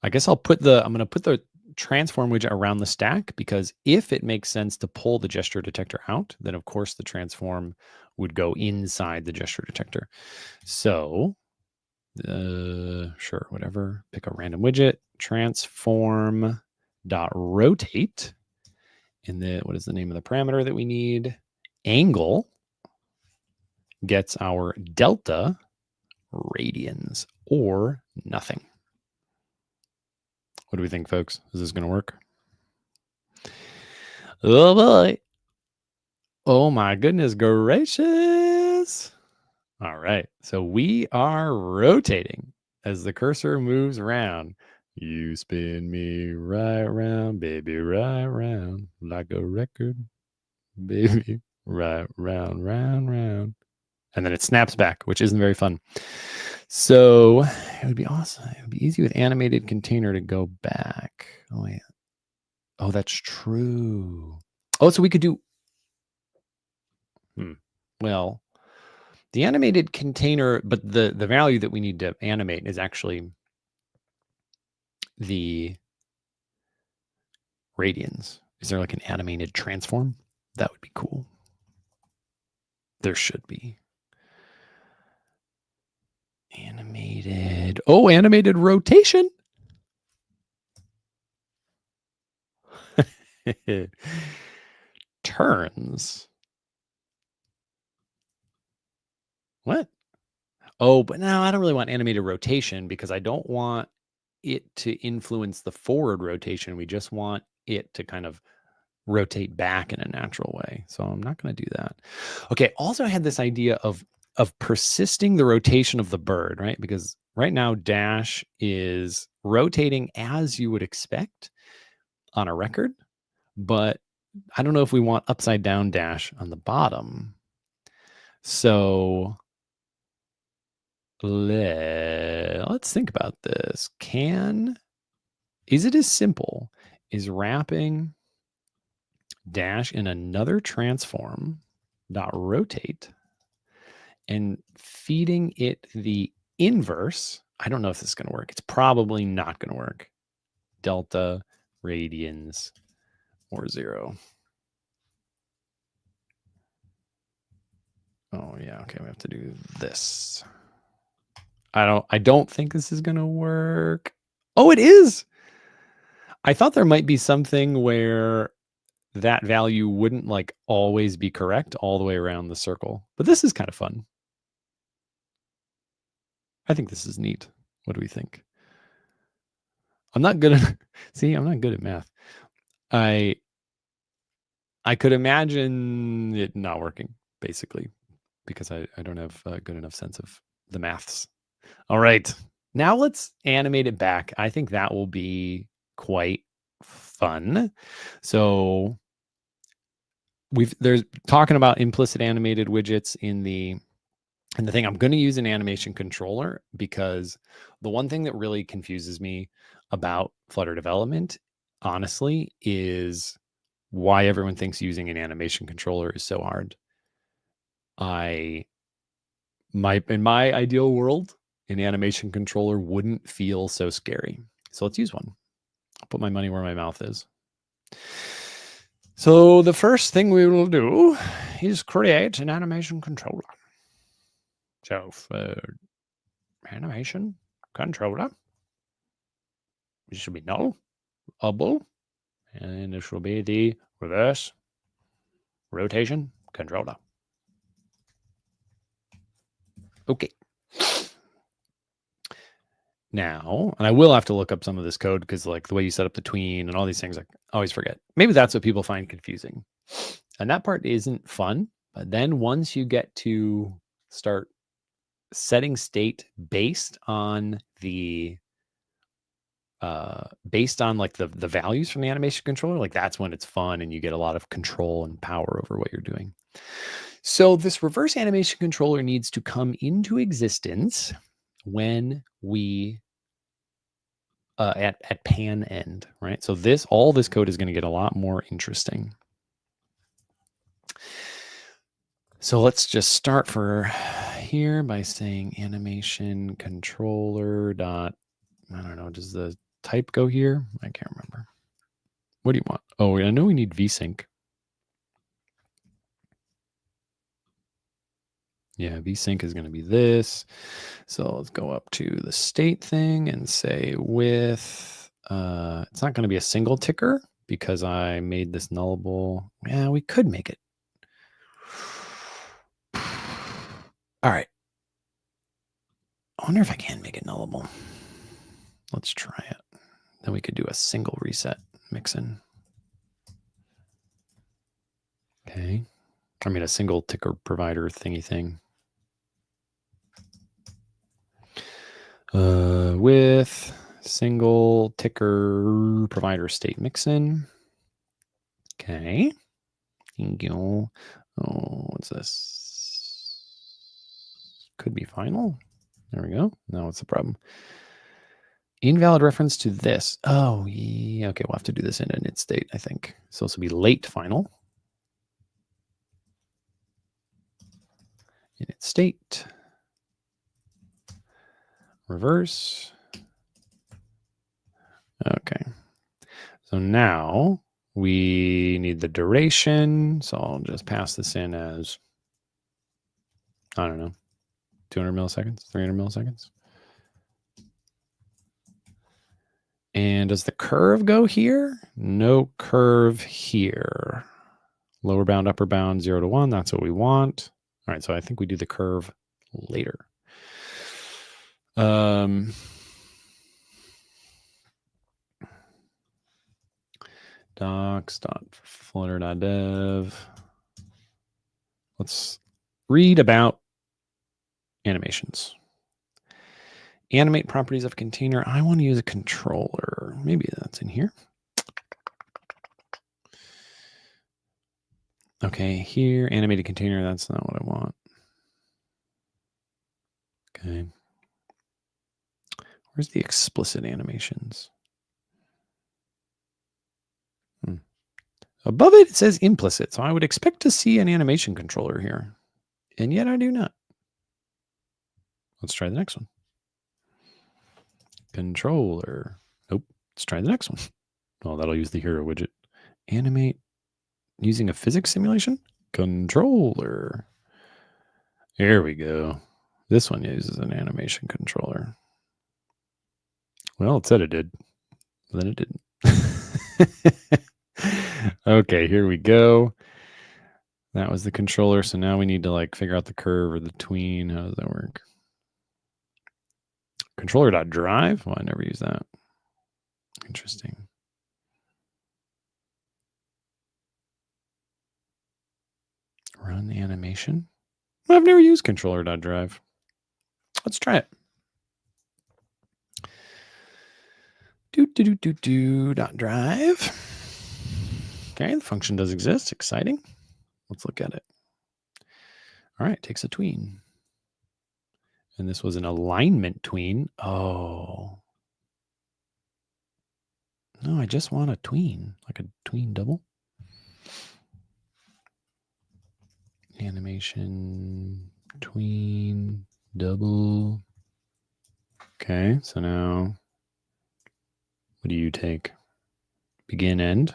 I guess I'm going to put the transform widget around the stack, because if it makes sense to pull the gesture detector out, then of course the transform would go inside the gesture detector. So sure, whatever, pick a random widget, transform dot rotate. And then what is the name of the parameter that we need? Angle gets our delta radians or nothing. What do we think, folks? Is this going to work? Oh boy. Oh my goodness gracious. All right. So we are rotating as the cursor moves around. You spin me right round, baby, right round, like a record, baby, right round, round, round. And then it snaps back, which isn't very fun. So it would be awesome. It would be easy with animated container to go back. Oh, yeah. Oh, that's true. Oh, so we could do, well, the animated container, but the value that we need to animate is actually the radians. Is there like an animated transform? That would be cool. There should be. Animated. Oh, animated rotation. Turns. What? Oh, but no, I don't really want animated rotation because I don't want it to influence the forward rotation. We just want it to kind of rotate back in a natural way. So I'm not going to do that. Okay. Also, I had this idea of persisting the rotation of the bird, right? Because right now dash is rotating as you would expect on a record, but I don't know if we want upside down dash on the bottom. So let's think about this. Is it as simple as wrapping dash in another transform dot rotate and feeding it the inverse? I don't know if this is going to work. It's probably not going to work. Delta radians or 0. Oh yeah, okay, we have to do this. I don't think this is going to work. Oh, it is. I thought there might be something where that value wouldn't like always be correct all the way around the circle. But this is kind of fun. I think this is neat. What do we think? I'm not good at I'm not good at math. I could imagine it not working, basically, because I don't have a good enough sense of the maths. All right. Now let's animate it back. I think that will be quite fun. So there's talking about implicit animated widgets in the thing. I'm going to use an animation controller because the one thing that really confuses me about Flutter development, honestly, is why everyone thinks using an animation controller is so hard. In my ideal world, an animation controller wouldn't feel so scary. So let's use one. I'll put my money where my mouth is. So the first thing we will do is create an animation controller. So for animation controller, it should be nullable, and this will be the reverse rotation controller. Okay. Now, and I will have to look up some of this code because like the way you set up the tween and all these things, I always forget. Maybe that's what people find confusing. And that part isn't fun. But then once you get to start setting state based on the like the values from the animation controller, like that's when it's fun and you get a lot of control and power over what you're doing. So this reverse animation controller needs to come into existence when we at pan end, right? So all this code is going to get a lot more interesting. So let's just start for here by saying animation controller dot, I don't know, does the type go here? I can't remember. What do you want? Oh, I know we need vsync. Yeah, vsync is going to be this. So let's go up to the state thing and say with, it's not going to be a single ticker because I made this nullable. Yeah, we could make it. All right. I wonder if I can make it nullable. Let's try it. Then we could do a single reset mixin. Okay. I mean, a single ticker provider thingy thing. With single ticker provider state mixin. Okay. Thank you. Oh, what's this? Could be final. There we go. Now what's the problem? Invalid reference to this. Oh, yeah. Okay, we'll have to do this in init state, I think. So this will be late final. Init state. Reverse. Okay. So now we need the duration. So I'll just pass this in as, I don't know, 200 milliseconds, 300 milliseconds. And does the curve go here? No curve here. Lower bound, upper bound, 0 to 1. That's what we want. All right, so I think we do the curve later. Docs.flutter.dev. Let's read about animations. animate properties of a container. I want to use a controller. Maybe that's in here. Okay, here, animated container. That's not what I want. Okay. Where's the explicit animations? Above it, it says implicit. So I would expect to see an animation controller here. And yet I do not. Let's try the next one. Controller. Nope. Let's try the next one. Oh, that'll use the hero widget. Animate using a physics simulation? Controller. Here we go. This one uses an animation controller. Well, it said it did, but then it didn't. Okay, here we go. That was the controller. So now we need to like figure out the curve or the tween. How does that work? Controller.drive? Well, I never use that. Interesting. Run animation? I've never used controller.drive. Let's try it. .drive. Okay, the function does exist. Exciting. Let's look at it. All right, takes a tween. And this was an alignment tween. Oh. No, I just want a tween, like a tween double. Animation, tween, double. Okay, so now what do you take? Begin, end.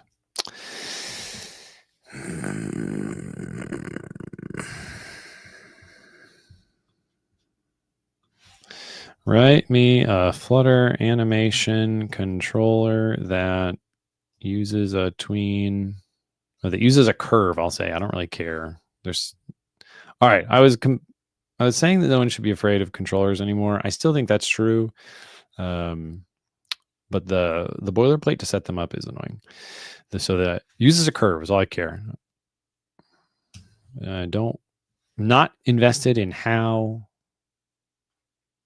Write me a Flutter animation controller that uses a tween, or that uses a curve. I'll say I don't really care. There's all right. I was saying that no one should be afraid of controllers anymore. I still think that's true, but the boilerplate to set them up is annoying. So that uses a curve is all I care. Not invested in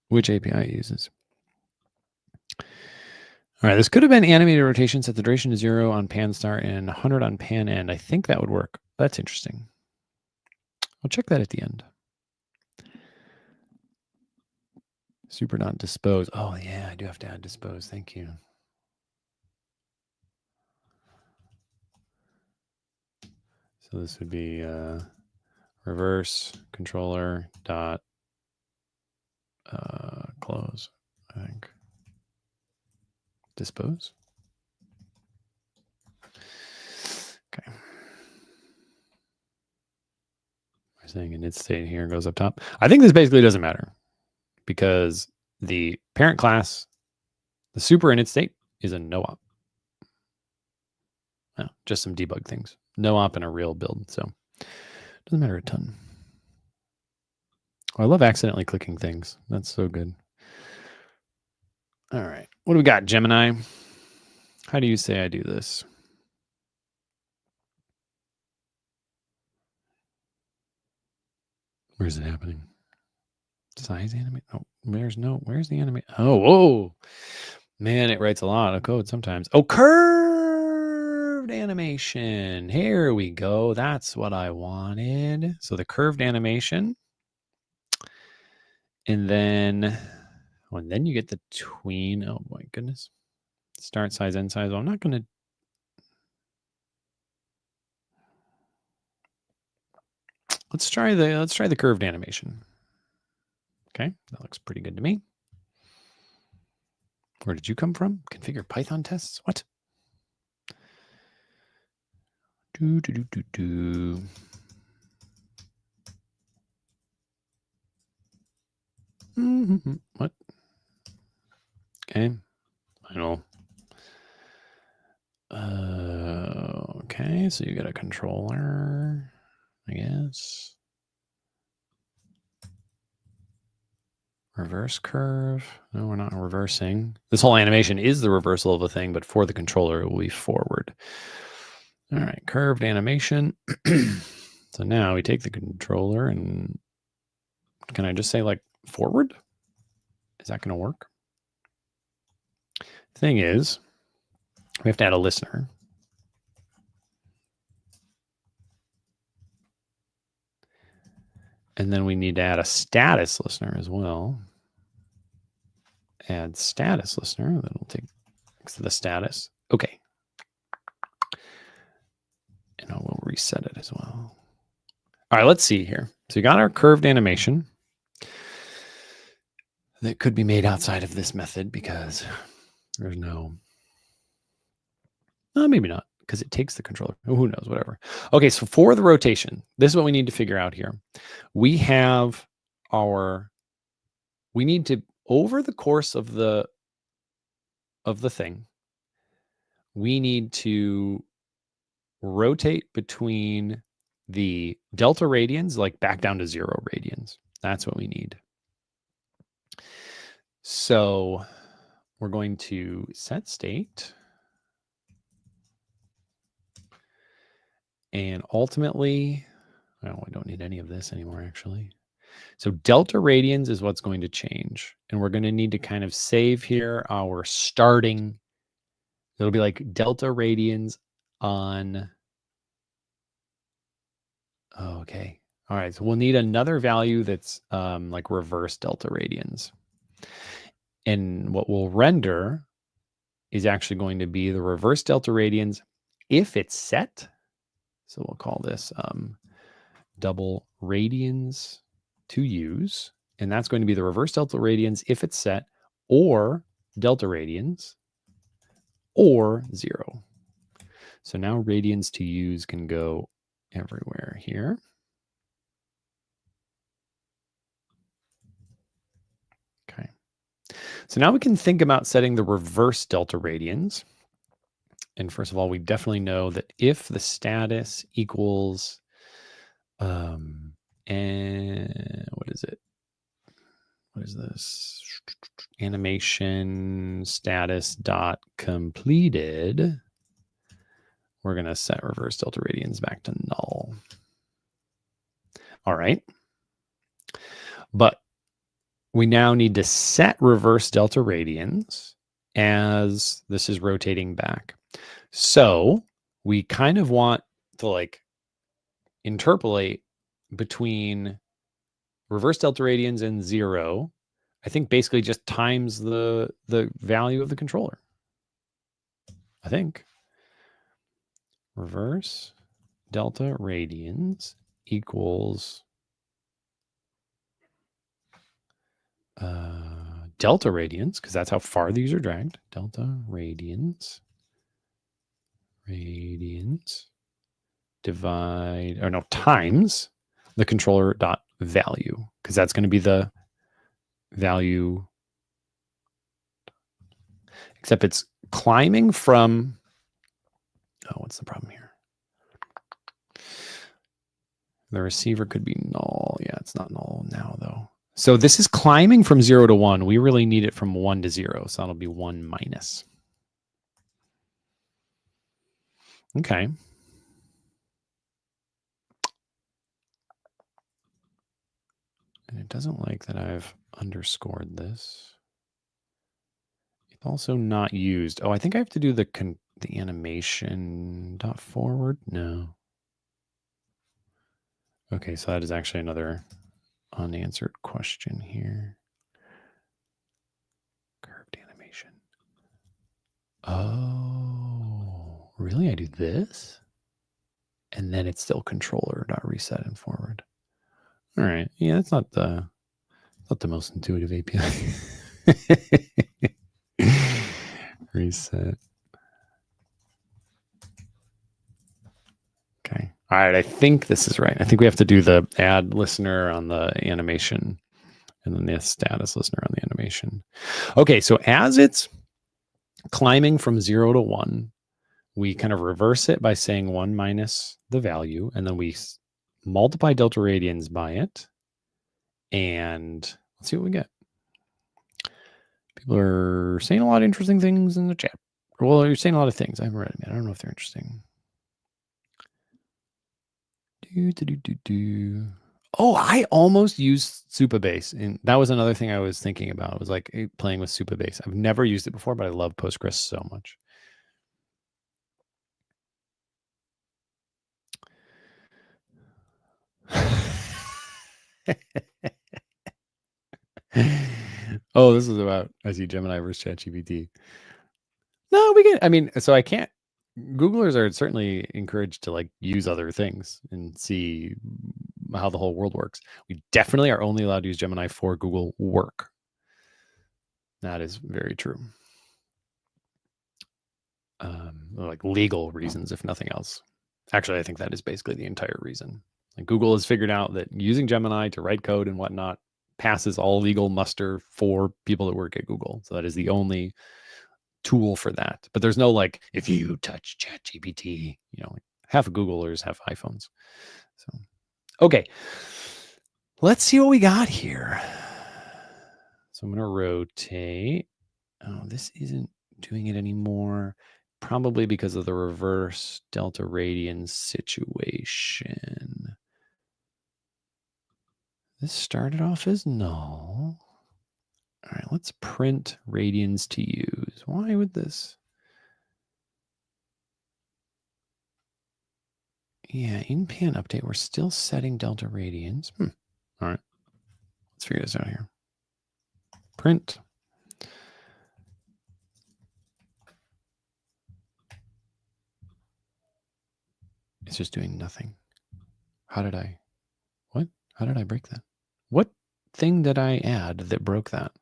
which API it uses. All right, this could have been animated rotation, set the duration to 0 on pan start and 100 on pan end. I think that would work. That's interesting. I'll check that at the end. Super not dispose. Oh, yeah, I do have to add dispose. Thank you. So this would be reverse controller dot close, I think. Dispose. Okay. We're saying init state here goes up top. I think this basically doesn't matter because the parent class, the super init state, is a no op. Oh, just some debug things. No op in a real build, so doesn't matter a ton. Oh, I love accidentally clicking things. That's so good. All right. What do we got, Gemini? How do you say I do this? Where's it happening? Size animate? Oh, where's the animate? Oh, whoa. Man, it writes a lot of code sometimes. Oh, curved animation. Here we go. That's what I wanted. So the curved animation. And then you get the tween. Oh my goodness. Start size, end size. Well, I'm not going to. Let's try the curved animation. Okay, that looks pretty good to me. Where did you come from? Configure Python tests? What? What? Okay, final. Okay, so you get a controller, I guess. Reverse curve. No, we're not reversing. This whole animation is the reversal of a thing, but for the controller, it will be forward. All right, curved animation. So now we take the controller and can I just say like forward? Is that going to work? Thing is, we have to add a listener. And then we need to add a status listener as well. Add status listener. Then we'll take the status. Okay. And I will reset it as well. All right, let's see here. So you got our curved animation that could be made outside of this method because there's no, maybe not, because it takes the controller. Oh, who knows, whatever. Okay, so for the rotation, this is what we need to figure out here. We have we need to, over the course of the thing, we need to rotate between the delta radians, like back down to 0 radians. That's what we need. So we're going to set state. And ultimately, oh, I don't need any of this anymore, actually. So delta radians is what's going to change. And we're going to need to kind of save here our starting. It'll be like delta radians on. Oh, okay. All right. So we'll need another value that's like reverse delta radians. And what we'll render is actually going to be the reverse delta radians if it's set. So we'll call this double radians to use. And that's going to be the reverse delta radians if it's set, or delta radians, or 0. So now radians to use can go everywhere here. Okay. So now we can think about setting the reverse delta radians. And first of all, we definitely know that if the status equals, and what is it? What is this? Animation status dot completed. We're going to set reverse delta radians back to null. All right. But we now need to set reverse delta radians as this is rotating back. So we kind of want to like interpolate between reverse delta radians and 0. I think basically just times the value of the controller. I think reverse delta radians equals delta radians, because that's how far these are dragged. Delta radians divide, or no, times the controller dot value, because that's going to be the value, except it's climbing from, oh, what's the problem here? The receiver could be null. Yeah, it's not null now though. So this is climbing from 0 to 1. We really need it from 1 to 0. So that'll be 1 minus. Okay. And it doesn't like that I've underscored this. It's also not used. Oh, I think I have to do the animation dot forward. No. Okay, so that is actually another unanswered question here. Curved animation. Oh, really? I do this? And then it's still controller dot reset and forward. All right. Yeah, that's not the most intuitive API. Reset. Okay. All right. I think this is right. I think we have to do the add listener on the animation and then the status listener on the animation. Okay. So as it's climbing from 0 to 1, we kind of reverse it by saying 1 minus the value, and then we multiply delta radians by it. And let's see what we get. People are saying a lot of interesting things in the chat. Well, you're saying a lot of things. I haven't read them yet. I don't know if they're interesting. Oh, I almost used Supabase, and that was another thing I was thinking about. It was like playing with Supabase. I've never used it before, but I love Postgres so much. Oh, this is about I see Gemini versus ChatGPT. No, we can. I mean, so I can't. Googlers are certainly encouraged to like use other things and see how the whole world works. We definitely are only allowed to use Gemini for Google work. That is very true. Like legal reasons, if nothing else. Actually, I think that is basically the entire reason. Like Google has figured out that using Gemini to write code and whatnot passes all legal muster for people that work at Google. So that is the only tool for that. But there's no like, if you touch ChatGPT, you know, like half of Googlers have iPhones. So, okay, let's see what we got here. So I'm going to rotate. Oh, this isn't doing it anymore. Probably because of the reverse delta radian situation. This started off as null. All right, let's print radians to use. Why would this? Yeah, in pan update, we're still setting delta radians. All right, let's figure this out here. Print. It's just doing nothing. How did I break that? What thing did I add that broke that?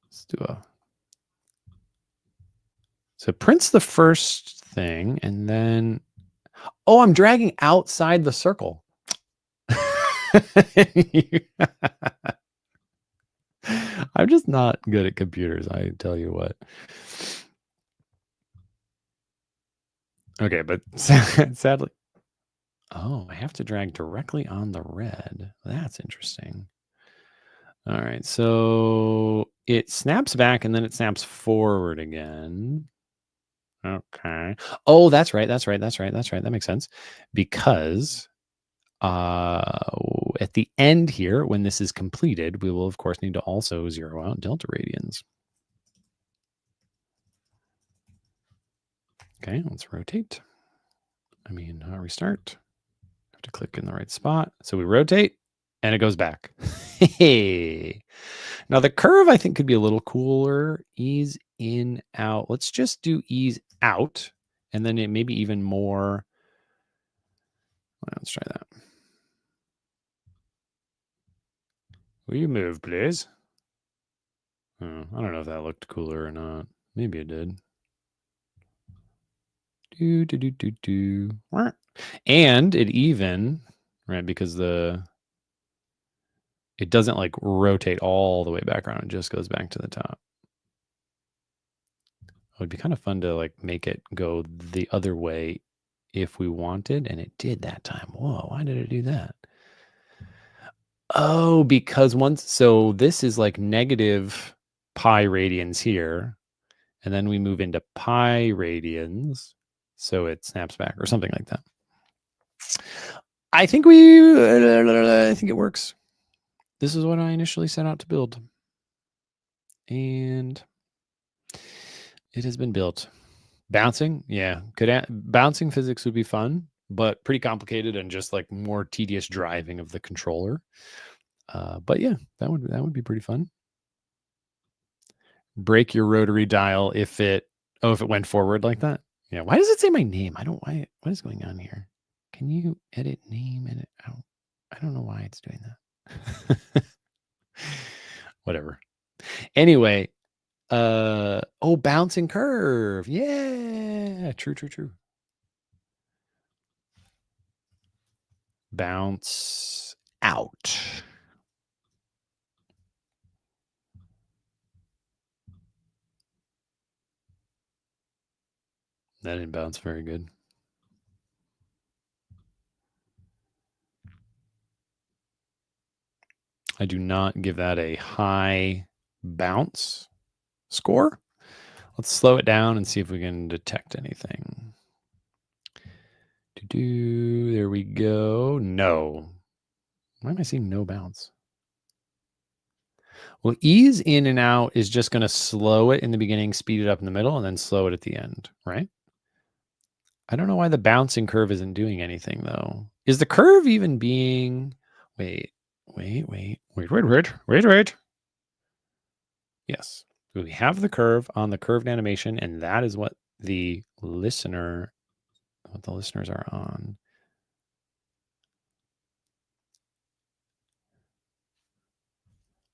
Let's do a. So it prints the first thing and then, oh, I'm dragging outside the circle. I'm just not good at computers, I tell you what. Okay, but sadly, oh, I have to drag directly on the red. That's interesting. All right, so it snaps back and then it snaps forward again. Okay. Oh, that's right. That makes sense. Because at the end here, when this is completed, we will of course need to also zero out delta radians. Okay, let's rotate. Restart. Have to click in the right spot. So we rotate and it goes back. Hey. Now the curve I think could be a little cooler. Ease in, out. Let's just do ease out. And then it may be even more. Let's try that. Will you move, please? Oh, I don't know if that looked cooler or not. Maybe it did. And it even, right, because it doesn't like rotate all the way back around. It just goes back to the top. It would be kind of fun to like make it go the other way if we wanted. And it did that time. Whoa, why did it do that? Oh, because so this is like negative pi radians here. And then we move into pi radians. So it snaps back or something like that. I think it works. This is what I initially set out to build. And it has been built. Bouncing, yeah. Bouncing physics would be fun, but pretty complicated and just like more tedious driving of the controller. But yeah, that would be pretty fun. Break your rotary dial if it went forward like that. Yeah. Why does it say my name? What is going on here? Can you edit name? Edit out? I don't know why it's doing that. Whatever. Anyway, bouncing curve. Yeah. True. Bounce out. That didn't bounce very good. I do not give that a high bounce score. Let's slow it down and see if we can detect anything. There we go. No. Why am I seeing no bounce? Well, ease in and out is just going to slow it in the beginning, speed it up in the middle, and then slow it at the end, right? I don't know why the bouncing curve isn't doing anything, though. Is the curve even being... Wait. Yes. So we have the curve on the curved animation, and that is what the listeners are on.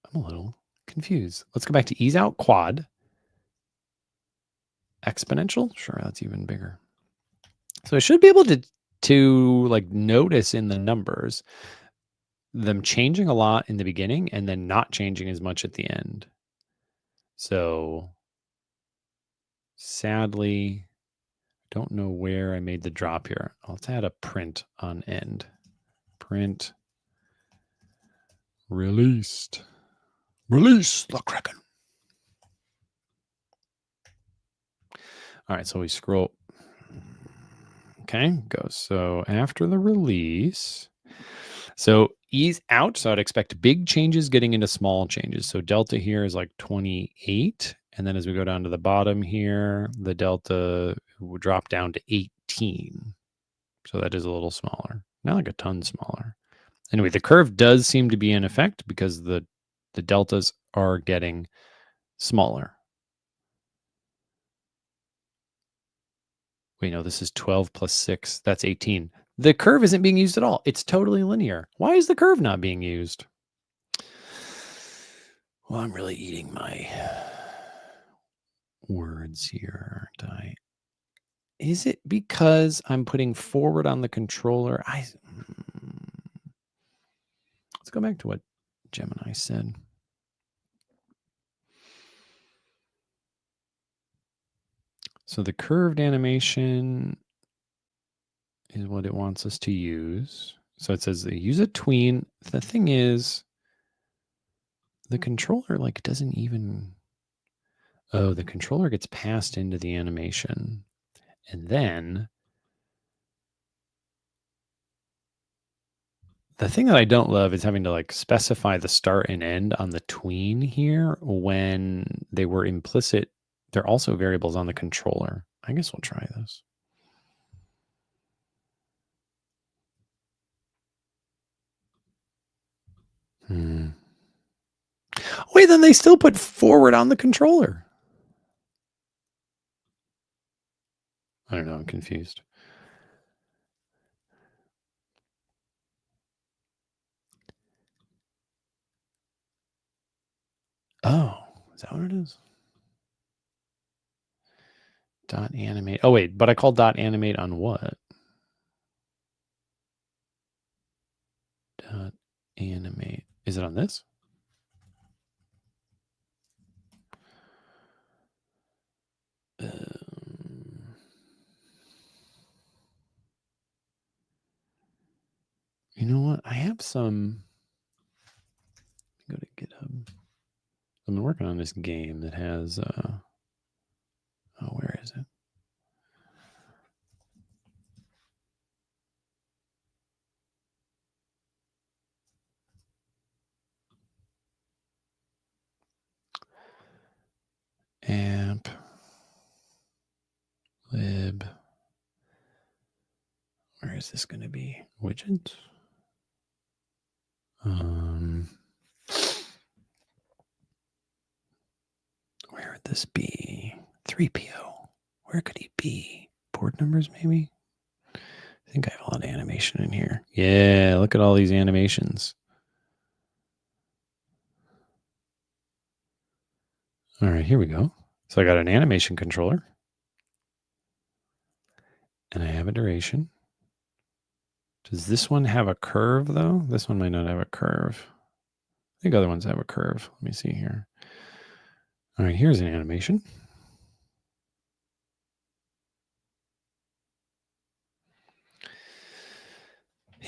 I'm a little confused. Let's go back to ease out quad. Exponential? Sure, that's even bigger. So I should be able to like notice in the numbers them changing a lot in the beginning and then not changing as much at the end. So sadly, don't know where I made the drop here. Let's add a print on end. Print released. Release the Kraken. All right, so we scroll. Okay, goes. So after the release, so ease out. So I'd expect big changes getting into small changes. So delta here is like 28. And then as we go down to the bottom here, the delta will drop down to 18. So that is a little smaller, not like a ton smaller. Anyway, the curve does seem to be in effect because the deltas are getting smaller. Wait, no, this is 12 plus 6. That's 18. The curve isn't being used at all. It's totally linear. Why is the curve not being used? Well, I'm really eating my words here, aren't I? Is it because I'm putting forward on the controller? Let's go back to what Gemini said. So the curved animation is what it wants us to use. So it says use a tween. The thing is, the controller like doesn't even... Oh, the controller gets passed into the animation. And then the thing that I don't love is having to like specify the start and end on the tween here when they were implicit. They're also variables on the controller. I guess we'll try this. Wait, then they still put forward on the controller. I don't know. I'm confused. Oh, is that what it is? Dot animate. Oh, wait, but I called dot animate on what? Dot animate. Is it on this? You know what? I have some. Go to GitHub. I've been working on this game that has. Oh, where is it? Amp. Lib. Where is this going to be? Widget? Where would this be? 3PO. Where could he be? Board numbers, maybe? I think I have a lot of animation in here. Yeah, look at all these animations. All right, here we go. So I got an animation controller. And I have a duration. Does this one have a curve, though? This one might not have a curve. I think other ones have a curve. Let me see here. All right, here's an animation.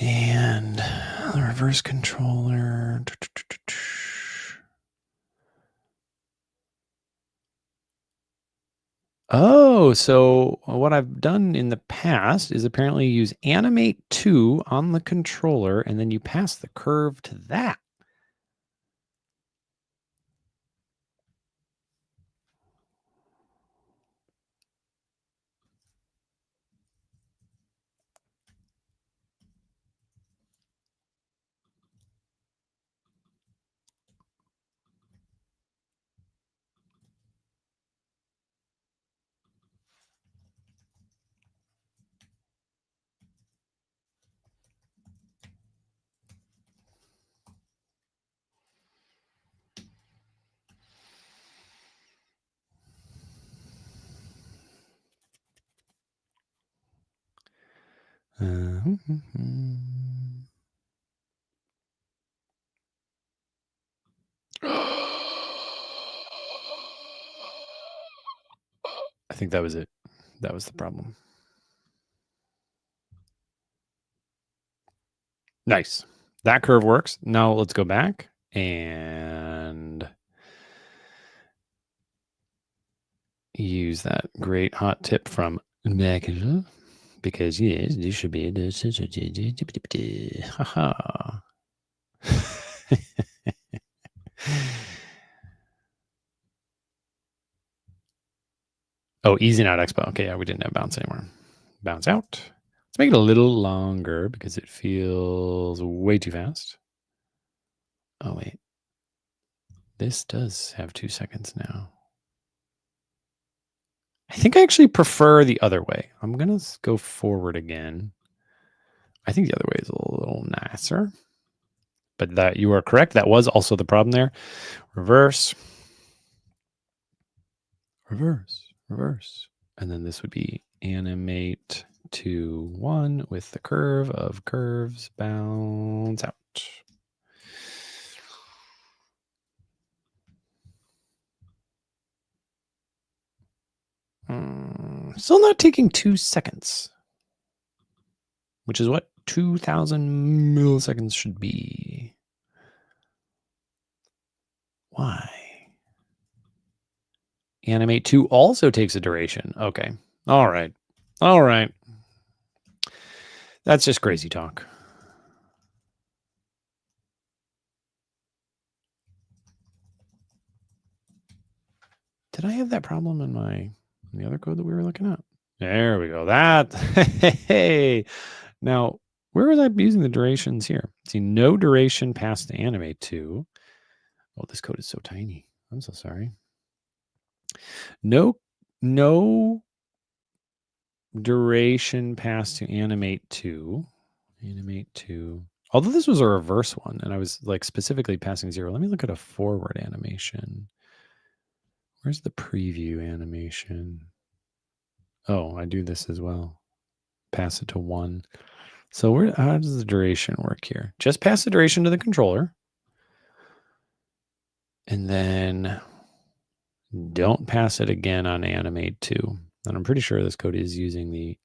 And the reverse controller. Oh, so what I've done in the past is apparently use animate to on the controller, and then you pass the curve to that. I think that was it. That was the problem. Nice. That curve works. Now let's go back and use that great hot tip from Mac, because yes, this should be it. Haha. Oh, easing out expo. Okay, yeah, we didn't have bounce anymore. Bounce out. Let's make it a little longer because it feels way too fast. Oh, wait. This does have 2 seconds now. I think I actually prefer the other way. I'm going to go forward again. I think the other way is a little nicer. But that you are correct. That was also the problem there. Reverse. Reverse. Reverse. And then this would be animate to 1 with the curve of curves. Bounce out. Still not taking 2 seconds, which is what 2,000 milliseconds should be. Why? Animate 2 also takes a duration. Okay. All right. All right. That's just crazy talk. Did I have that problem in the other code that we were looking at? There we go. That. Hey. Now, where was I using the durations here? See, no duration past the animate 2. Oh, this code is so tiny. I'm so sorry. No duration past to animate 2. Animate 2. Although this was a reverse one, and I was like specifically passing 0. Let me look at a forward animation. Where's the preview animation? Oh, I do this as well. Pass it to 1. So how does the duration work here? Just pass the duration to the controller. And then don't pass it again on animate 2. And I'm pretty sure this code is using the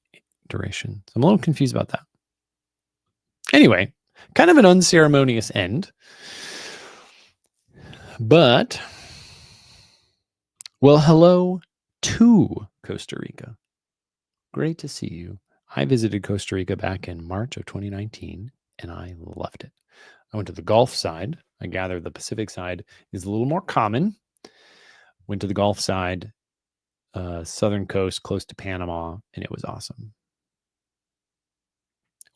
duration. So I'm a little confused about that. Anyway, kind of an unceremonious end. But, well, hello to Costa Rica. Great to see you. I visited Costa Rica back in March of 2019, and I loved it. I went to the Gulf side. I gather the Pacific side is a little more common. Went to the Gulf side, southern coast, close to Panama, and it was awesome.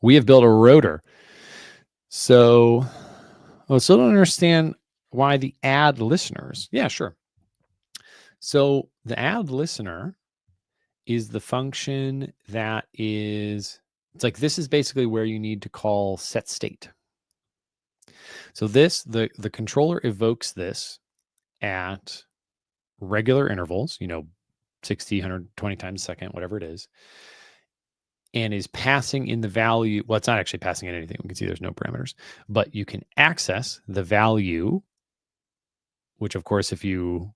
We have built a rotor. So, I still don't understand why the add listeners. Yeah, sure. So the add listener is the function that is, it's like this is basically where you need to call set state. So this, the controller evokes this at regular intervals, 60, 120 times a second, whatever it is, and is passing in the value. Well, it's not actually passing in anything. We can see there's no parameters, but you can access the value, which of course, if you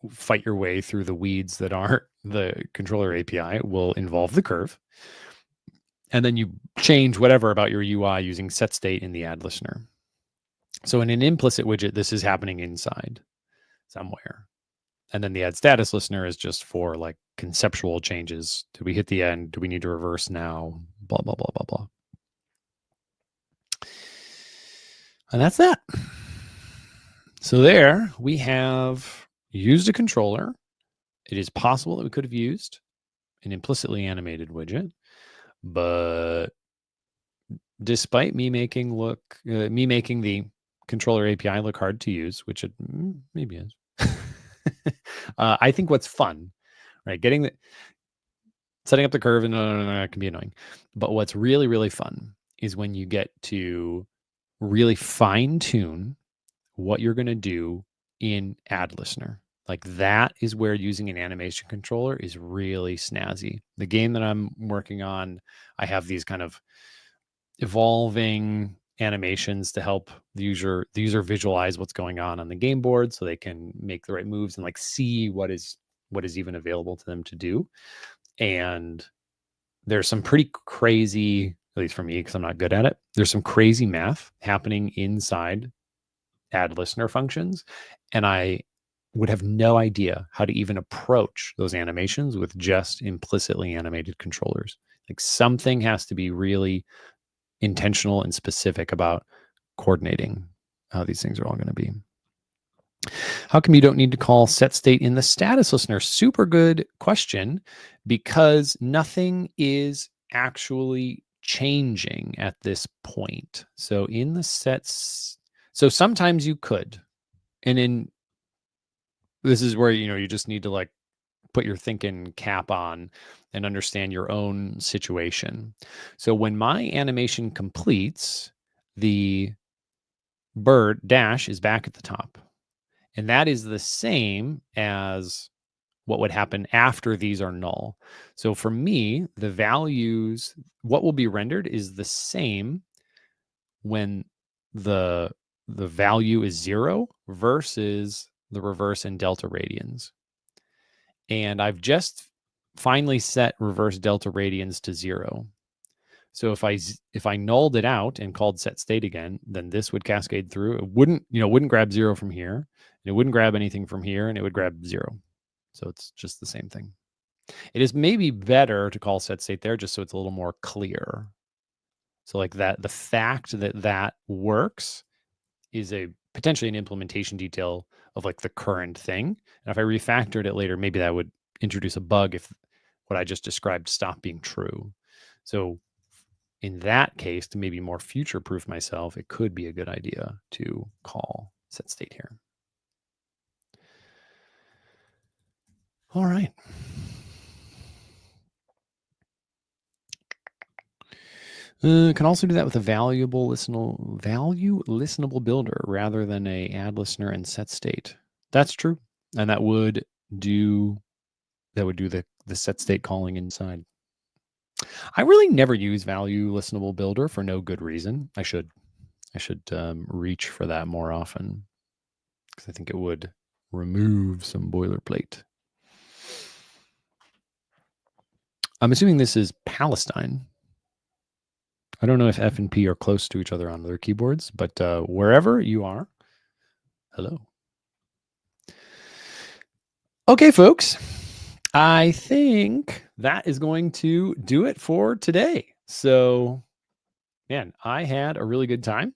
fight your way through the weeds that are the controller API, will involve the curve. And then you change whatever about your UI using set state in the add listener. So in an implicit widget, this is happening inside somewhere. And then the add status listener is just for like conceptual changes. Did we hit the end? Do we need to reverse now? Blah, blah, blah, blah, blah. And that's that. So there we have used a controller. It is possible that we could have used an implicitly animated widget, but despite me making the controller API look hard to use, which it maybe is, I think what's fun, right? Setting up the curve and it can be annoying, but what's really, really fun is when you get to really fine tune what you're going to do in add listener. Like that is where using an animation controller is really snazzy. The game that I'm working on, I have these kind of evolving animations to help the user visualize what's going on the game board so they can make the right moves and like see what is even available to them to do. And there's some pretty crazy, at least for me, because I'm not good at it, there's some crazy math happening inside add listener functions. And I would have no idea how to even approach those animations with just implicitly animated controllers. Like something has to be really intentional and specific about coordinating how these things are all going to be. How come you don't need to call set state in the status listener? Super good question, because nothing is actually changing at this point. So in the sets, so sometimes you could, and this is where, you just need to like put your thinking cap on and understand your own situation. So when my animation completes, the bird dash is back at the top. And that is the same as what would happen after these are null. So for me, the values, what will be rendered is the same when the value is 0 versus the reverse and delta radians. And I've just finally set reverse delta radians to 0. So if I nulled it out and called set state again, then this would cascade through. It wouldn't grab 0 from here, and it wouldn't grab anything from here, and it would grab 0. So it's just the same thing. It is maybe better to call set state there just so it's a little more clear. So like that, the fact that works is potentially an implementation detail of like the current thing. And if I refactored it later, maybe that would introduce a bug if what I just described stopped being true. So in that case, to maybe more future-proof myself, it could be a good idea to call set state here. All right. Can also do that with a value listenable builder rather than a add listener and set state. That's true, and that would do the set state calling inside. I really never use value listenable builder for no good reason. I should reach for that more often because I think it would remove some boilerplate. I'm assuming this is Palestine. I don't know if F and P are close to each other on their keyboards, but wherever you are, hello. Okay, folks, I think that is going to do it for today. So, man, I had a really good time.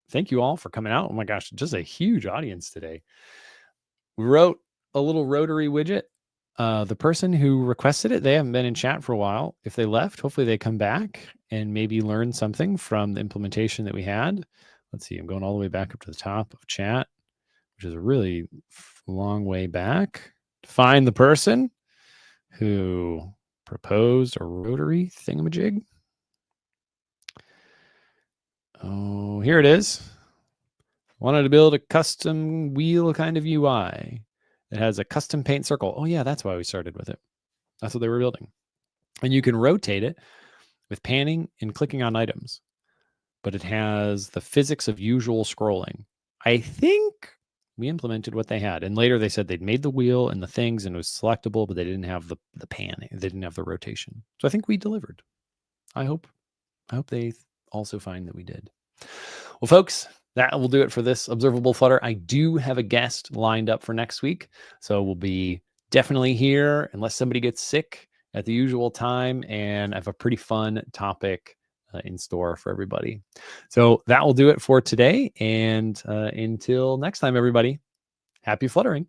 Thank you all for coming out. Oh my gosh, just a huge audience today. We wrote a little rotary widget. The person who requested it, they haven't been in chat for a while. If they left, hopefully they come back and maybe learn something from the implementation that we had. Let's see, I'm going all the way back up to the top of chat, which is a really long way back to find the person who proposed a rotary thingamajig. Oh, here it is. Wanted to build a custom wheel kind of UI. It has a custom paint circle. Oh yeah, that's why we started with it. That's what they were building. And you can rotate it with panning and clicking on items. But it has the physics of usual scrolling. I think we implemented what they had. And later they said they'd made the wheel and the things and it was selectable, but they didn't have the panning. They didn't have the rotation. So I think we delivered. I hope they also find that we did. Well, folks, that will do it for this Observable Flutter. I do have a guest lined up for next week, so we'll be definitely here unless somebody gets sick at the usual time, and I have a pretty fun topic in store for everybody. So that will do it for today, and until next time, everybody, happy fluttering.